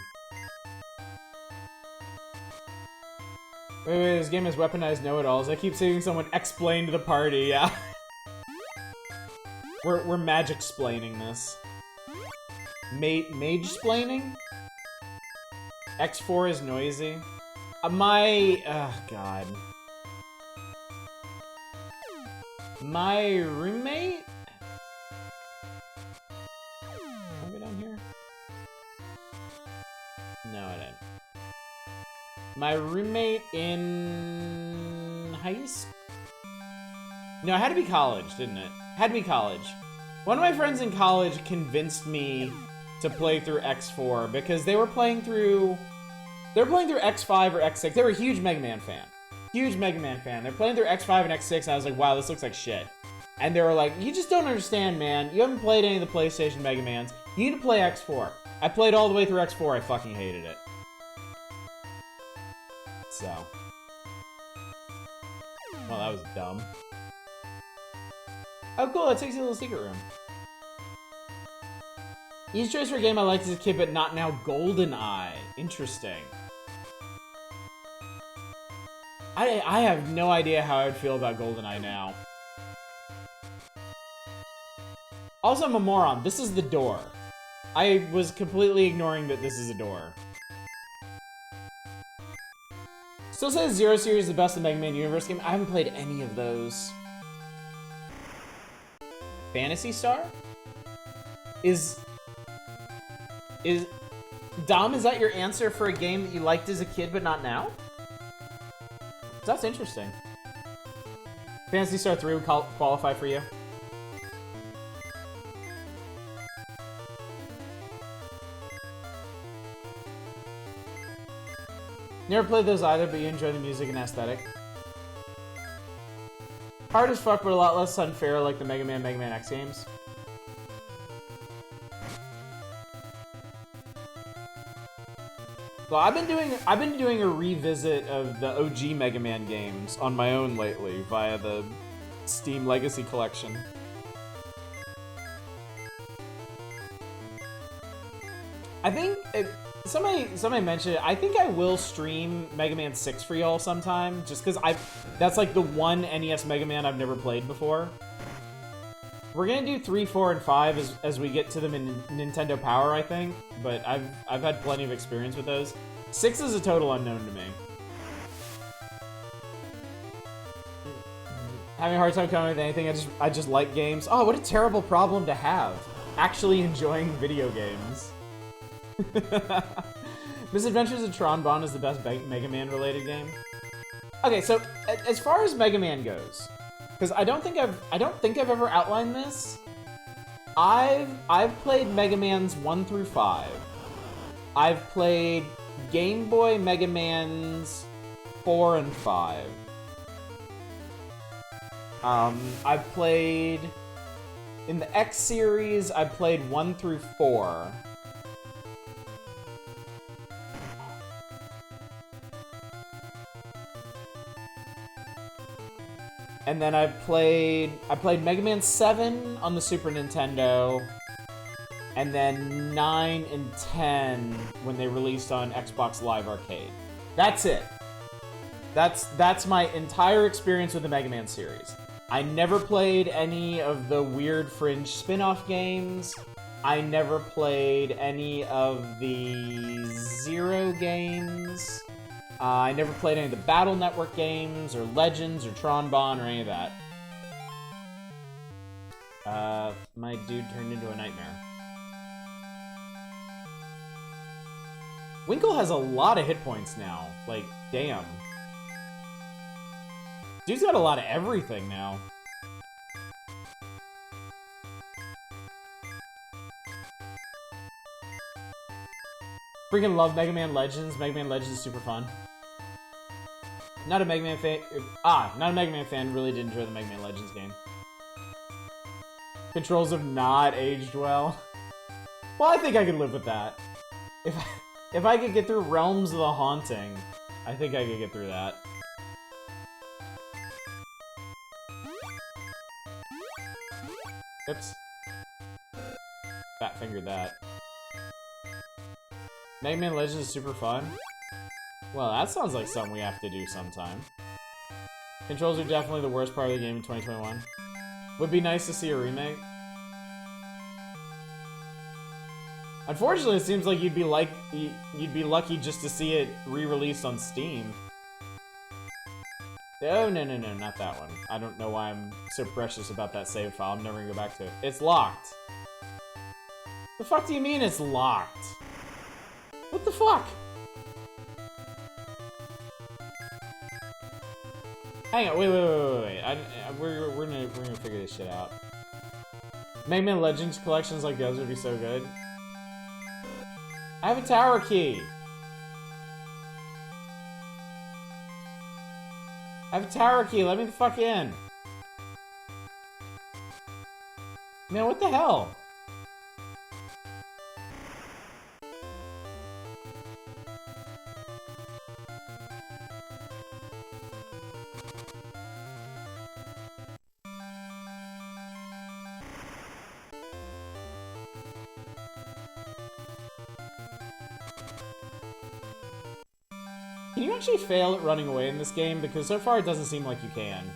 Wait, this game has weaponized know-it-alls. I keep seeing someone explain to the party, yeah. We're magic-splaining this. Mage-splaining? X4 is noisy. God. My roommate? Can I go down here? No, I didn't. My roommate in high school? No, it had to be college, didn't it? Had to be college. One of my friends in college convinced me to play through X4 because they were playing through X5 or X6. They were a huge Mega Man fan. Huge Mega Man fan. They're playing through X5 and X6, and I was like, wow, this looks like shit. And they were like, you just don't understand, man. You haven't played any of the PlayStation Mega Mans. You need to play X4. I played all the way through X4. I fucking hated it. So. Well, that was dumb. Oh, cool. That takes you to a little secret room. Easy choice for a game I liked as a kid, but not now. GoldenEye. Interesting. I have no idea how I would feel about GoldenEye now. Also, I'm a moron. This is the door. I was completely ignoring that this is a door. Still says Zero Series is the best Mega Man Universe game. I haven't played any of those. Phantasy Star? Dom, is that your answer for a game that you liked as a kid but not now? That's interesting. Phantasy Star 3 would qualify for you. Never played those either, but you enjoy the music and aesthetic. Hard as fuck, but a lot less unfair like the Mega Man X games. Well, I've been doing a revisit of the OG Mega Man games on my own lately via the Steam Legacy Collection. I think somebody mentioned it. I think I will stream Mega Man 6 for y'all sometime, just because that's like the one NES Mega Man I've never played before. We're gonna do 3, 4, and 5 as we get to them in Nintendo Power, I think. But I've had plenty of experience with those. 6 is a total unknown to me. Having a hard time coming with anything. I just like games. Oh, what a terrible problem to have. Actually enjoying video games. Misadventures of Tron Bonne is the best Mega Man related game. Okay, so as far as Mega Man goes, because I don't think I've ever outlined this. I've played Mega Man's 1 through 5. I've played Game Boy Mega Man's 4 and 5. I've played in the X series. I played 1 through 4. And then I played Mega Man 7 on the Super Nintendo, and then 9 and 10 when they released on Xbox Live Arcade. That's it. That's my entire experience with the Mega Man series. I never played any of the weird fringe spin-off games. I never played any of the Zero games. I never played any of the Battle Network games, or Legends, or Tron Bonne, or any of that. My dude turned into a nightmare. Winkle has a lot of hit points now. Like, damn. Dude's got a lot of everything now. Freaking love Mega Man Legends. Mega Man Legends is super fun. Not a Mega Man fan. Not a Mega Man fan. Really did enjoy the Mega Man Legends game. Controls have not aged well. Well, I think I could live with that. If I could get through Realms of the Haunting, I think I could get through that. Oops. Fat fingered that. Mega Man Legends is super fun. Well, that sounds like something we have to do sometime. Controls are definitely the worst part of the game in 2021. Would be nice to see a remake. Unfortunately, it seems like you'd be lucky just to see it re-released on Steam. Oh, no, not that one. I don't know why I'm so precious about that save file. I'm never gonna go back to it. It's locked. The fuck do you mean it's locked? What the fuck? Hang on, wait. We're gonna figure this shit out. Mega Man Legends collections like those would be so good. I have a tower key. I have a tower key. Let me the fuck in. Man, what the hell? Can you actually fail at running away in this game? Because so far it doesn't seem like you can.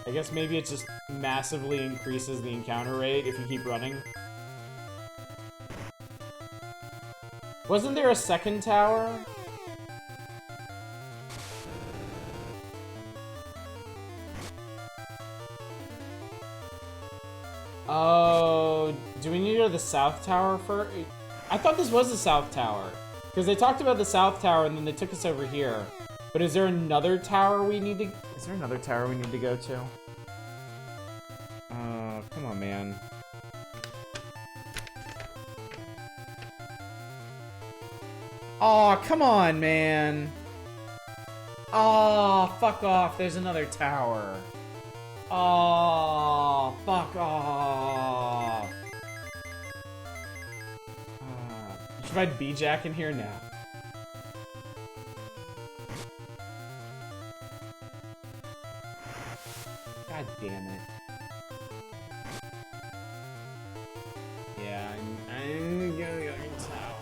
I guess maybe it just massively increases the encounter rate if you keep running. Wasn't there a second tower? Oh, do we need to go to the South Tower first? I thought this was the South Tower. Because they talked about the South Tower and then they took us over here. But is there another tower we need to... Is there another tower we need to go to? Come on, man. Aw, come on, man. Aw, fuck off. There's another tower. Aw, fuck off. Should I B-Jack in here now? God damn it. Yeah, I'm gonna go Tao.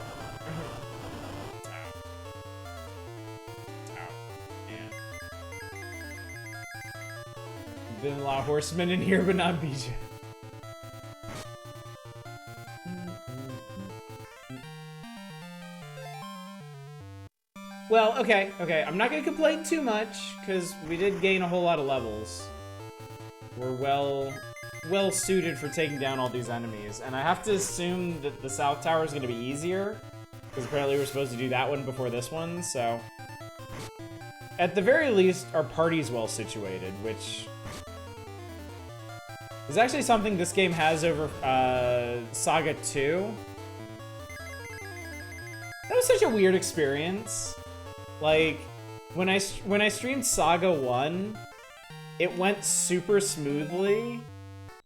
Tao. Yeah. Been a lot of horsemen in here, but not BJ. Well, okay. I'm not gonna complain too much, because we did gain a whole lot of levels. We're well suited for taking down all these enemies, and I have to assume that the South Tower is gonna be easier, because apparently we're supposed to do that one before this one, so... At the very least, our party's well situated, which... is actually something this game has over Saga 2. That was such a weird experience. Like, when I streamed Saga 1, it went super smoothly,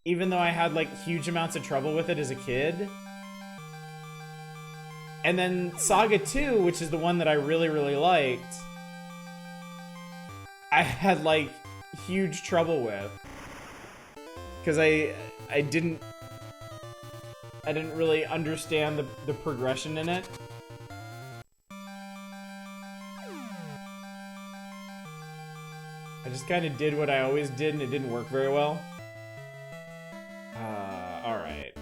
even though I had, like, huge amounts of trouble with it as a kid. And then Saga 2, which is the one that I really, really liked, I had, like, huge trouble with. Because I didn't really understand the progression in it. I just kind of did what I always did, and it didn't work very well. Alright.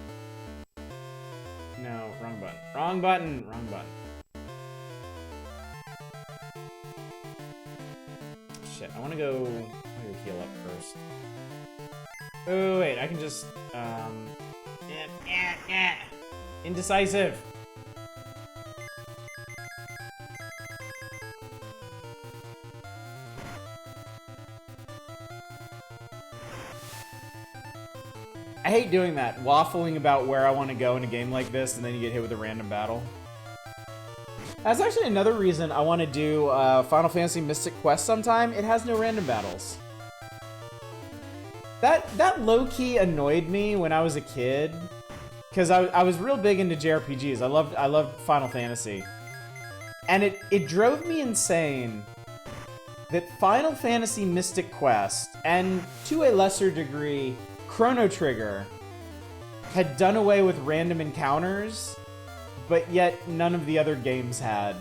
No, wrong button. Wrong button! Wrong button. Shit, I wanna go heal up first. Oh, wait, I can just, indecisive! I hate doing that, waffling about where I want to go in a game like this, and then you get hit with a random battle. That's actually another reason I want to do Final Fantasy Mystic Quest sometime. It has no random battles. That low-key annoyed me when I was a kid, because I was real big into JRPGs. I loved Final Fantasy. And it drove me insane that Final Fantasy Mystic Quest, and to a lesser degree, Chrono Trigger, had done away with random encounters, but yet none of the other games had.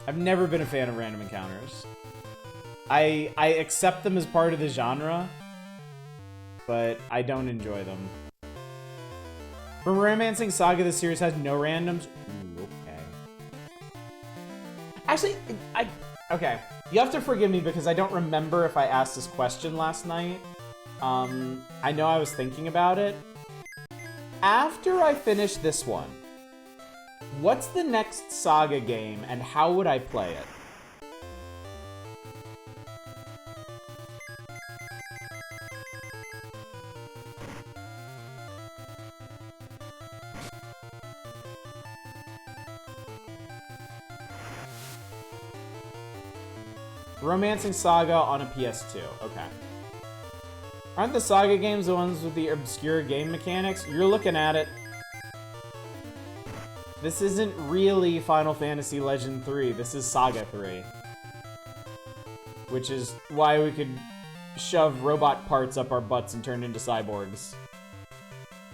I've never been a fan of random encounters. I accept them as part of the genre, but I don't enjoy them. From Romancing Saga, the series has no randoms. Ooh, okay. Actually, okay. You have to forgive me because I don't remember if I asked this question last night. I know I was thinking about it. After I finish this one, what's the next Saga game and how would I play it? Romancing Saga on a PS2. Okay. Aren't the Saga games the ones with the obscure game mechanics? You're looking at it. This isn't really Final Fantasy Legend 3. This is Saga 3. Which is why we could shove robot parts up our butts and turn into cyborgs.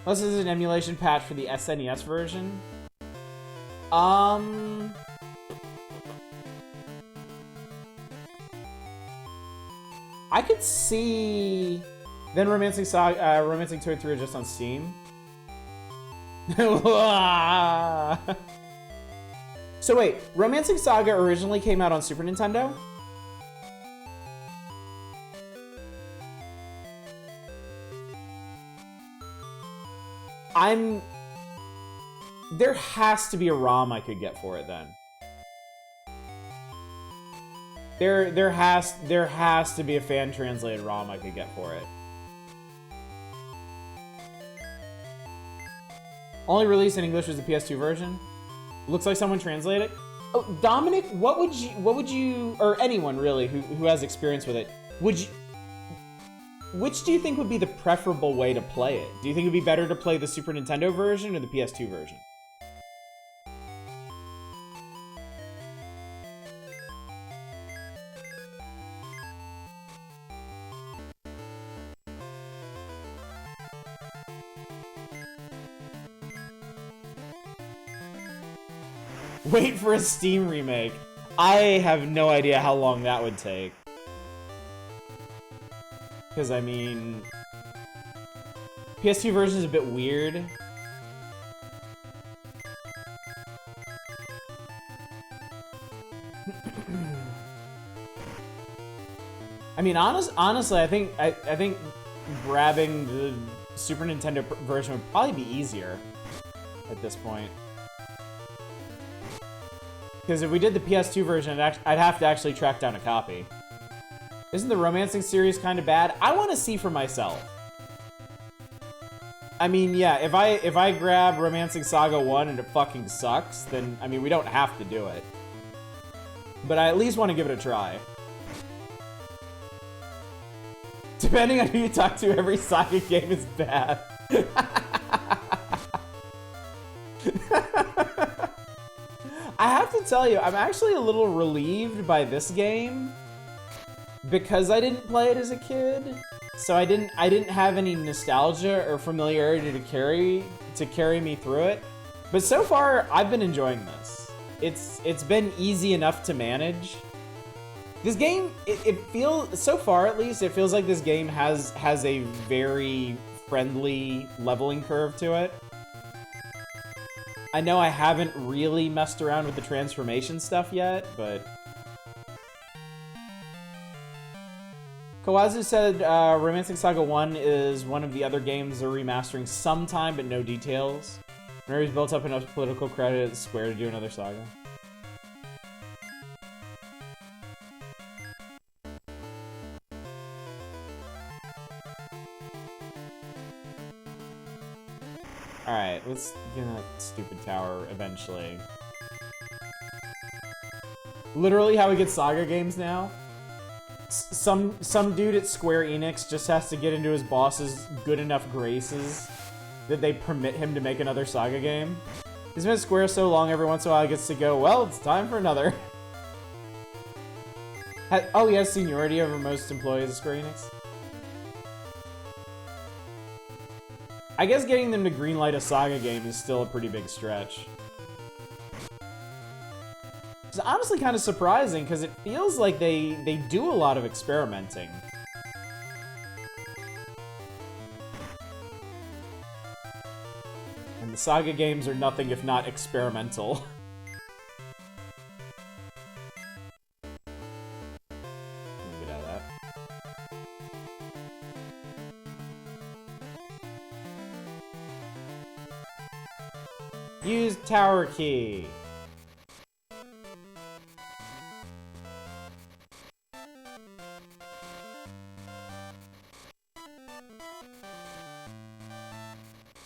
Unless this is an emulation patch for the SNES version. I could see... Then Romancing 2 and 3 are just on Steam. So wait, Romancing Saga originally came out on Super Nintendo? There has to be a ROM I could get for it then. There has to be a fan-translated ROM I could get for it. Only released in English was the PS2 version. Looks like someone translated it. Oh, Dominic, what would you, or anyone really who has experience with it, which do you think would be the preferable way to play it? Do you think it'd be better to play the Super Nintendo version or the PS2 version? Wait for a Steam remake. I have no idea how long that would take. Because, I mean... PS2 version is a bit weird. I mean, honestly, I think grabbing the Super Nintendo version would probably be easier at this point. Because if we did the PS2 version, I'd have to actually track down a copy. Isn't the Romancing series kind of bad? I want to see for myself. I mean, yeah, if I grab Romancing Saga 1 and it fucking sucks, then, I mean, we don't have to do it. But I at least want to give it a try. Depending on who you talk to, every Saga game is bad. I have to tell you, I'm actually a little relieved by this game because I didn't play it as a kid. So I didn't have any nostalgia or familiarity to carry me through it. But so far, I've been enjoying this. It's been easy enough to manage. This game, it feels, so far at least, it feels like this game has a very friendly leveling curve to it. I know I haven't really messed around with the transformation stuff yet, but... Kawazu said Romancing Saga 1 is one of the other games they're remastering sometime, but no details. Mary's built up enough political credit at Square to do another Saga. Alright, let's get that stupid tower eventually. Literally how we get Saga games now? Some dude at Square Enix just has to get into his boss's good enough graces that they permit him to make another Saga game. He's been at Square so long, every once in a while he gets to go, well, it's time for another. Oh, he has seniority over most employees at Square Enix? I guess getting them to greenlight a Saga game is still a pretty big stretch. It's honestly kind of surprising, because it feels like they do a lot of experimenting. And the Saga games are nothing if not experimental. Get out of that. Use tower key.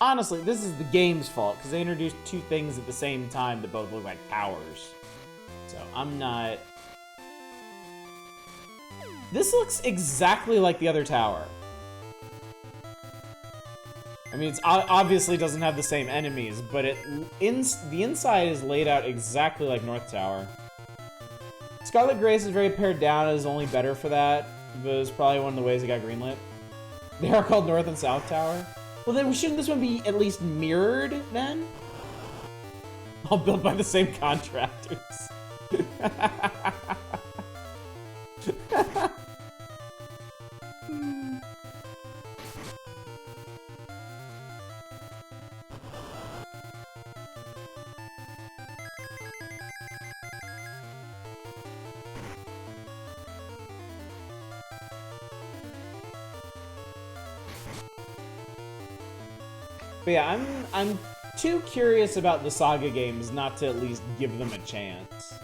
Honestly, this is the game's fault, because they introduced two things at the same time that both look like towers. So, I'm not... This looks exactly like the other tower. I mean, it obviously doesn't have the same enemies, but the inside is laid out exactly like North Tower. Scarlet Grace is very pared down, it is only better for that, but it's probably one of the ways it got greenlit. They are called North and South Tower. Well, then shouldn't this one be at least mirrored, then? All built by the same contractors. But yeah, I'm too curious about the Saga games not to at least give them a chance.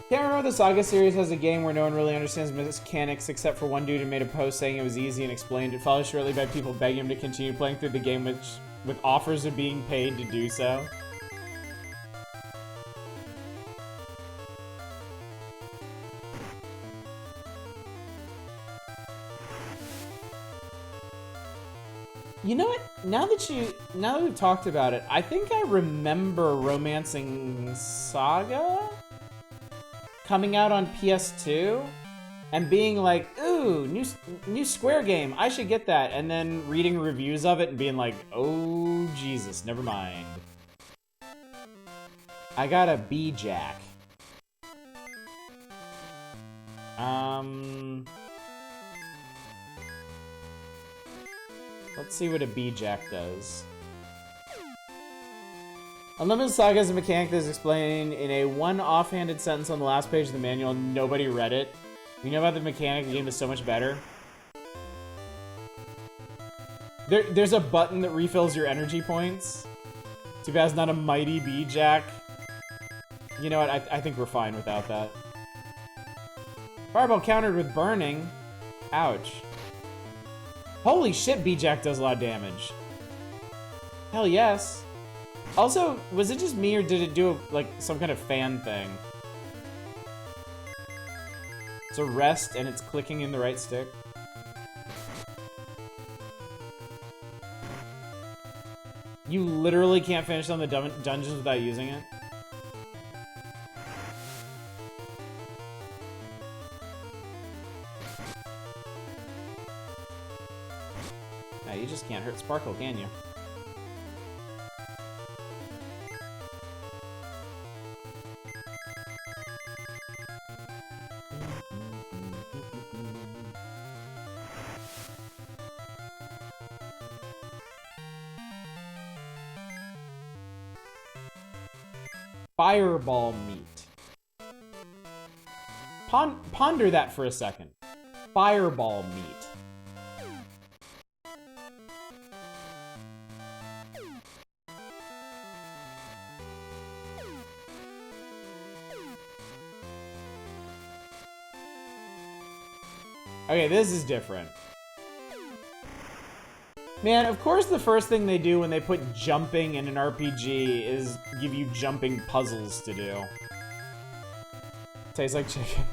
Can't remember the Saga series has a game where no one really understands mechanics except for one dude who made a post saying it was easy and explained it, followed shortly by people begging him to continue playing through the game with offers of being paid to do so. You know what? Now that we've talked about it, I think I remember Romancing Saga coming out on PS2 and being like, ooh, new Square game, I should get that. And then reading reviews of it and being like, oh, Jesus, never mind. I got a B-Jack. Let's see what a B-Jack does. Unlimited Saga is a mechanic that is explained in a one offhanded sentence on the last page of the manual. Nobody read it. You know about the mechanic? The game is so much better. There's a button that refills your energy points. Too bad it's not a mighty B-Jack. You know what? I think we're fine without that. Fireball countered with burning. Ouch. Holy shit, B-Jack does a lot of damage. Hell yes. Also, was it just me or did it do like some kind of fan thing? It's a rest and it's clicking in the right stick. You literally can't finish on the dungeons without using it. You just can't hurt Sparkle, can you? Fireball meat. Ponder that for a second. Fireball meat. Okay, this is different. Man, of course the first thing they do when they put jumping in an RPG is give you jumping puzzles to do. Tastes like chicken.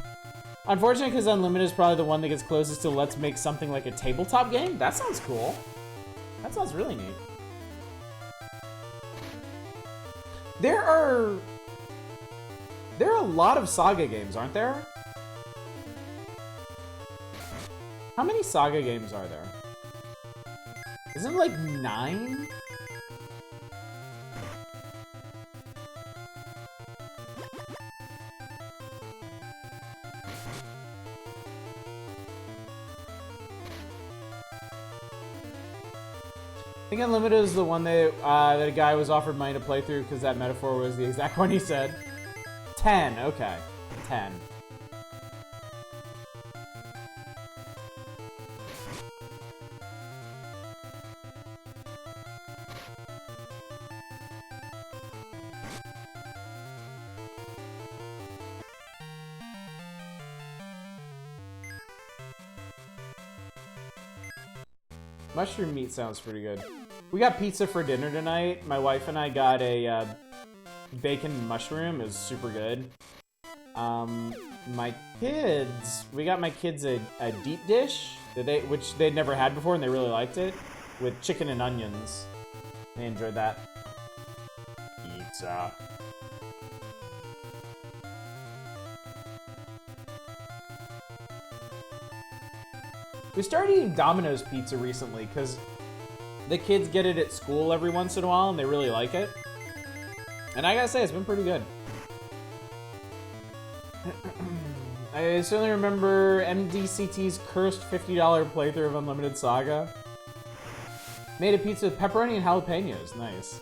Unfortunately, because Unlimited is probably the one that gets closest to let's make something like a tabletop game. That sounds cool. That sounds really neat. There are a lot of Saga games, aren't there? How many Saga games are there? Isn't it like 9? I think Unlimited is the one that a guy was offered money to play through because that metaphor was the exact one he said. 10, okay. 10. Mushroom meat sounds pretty good. We got pizza for dinner tonight. My wife and I got a bacon mushroom. It was super good. We got my kids a deep dish that which they'd never had before and they really liked it, with chicken and onions. They enjoyed that. Pizza. We started eating Domino's pizza recently because the kids get it at school every once in a while and they really like it. And I gotta say, it's been pretty good. I certainly remember MDCT's cursed $50 playthrough of Unlimited Saga. Made a pizza with pepperoni and jalapenos. Nice.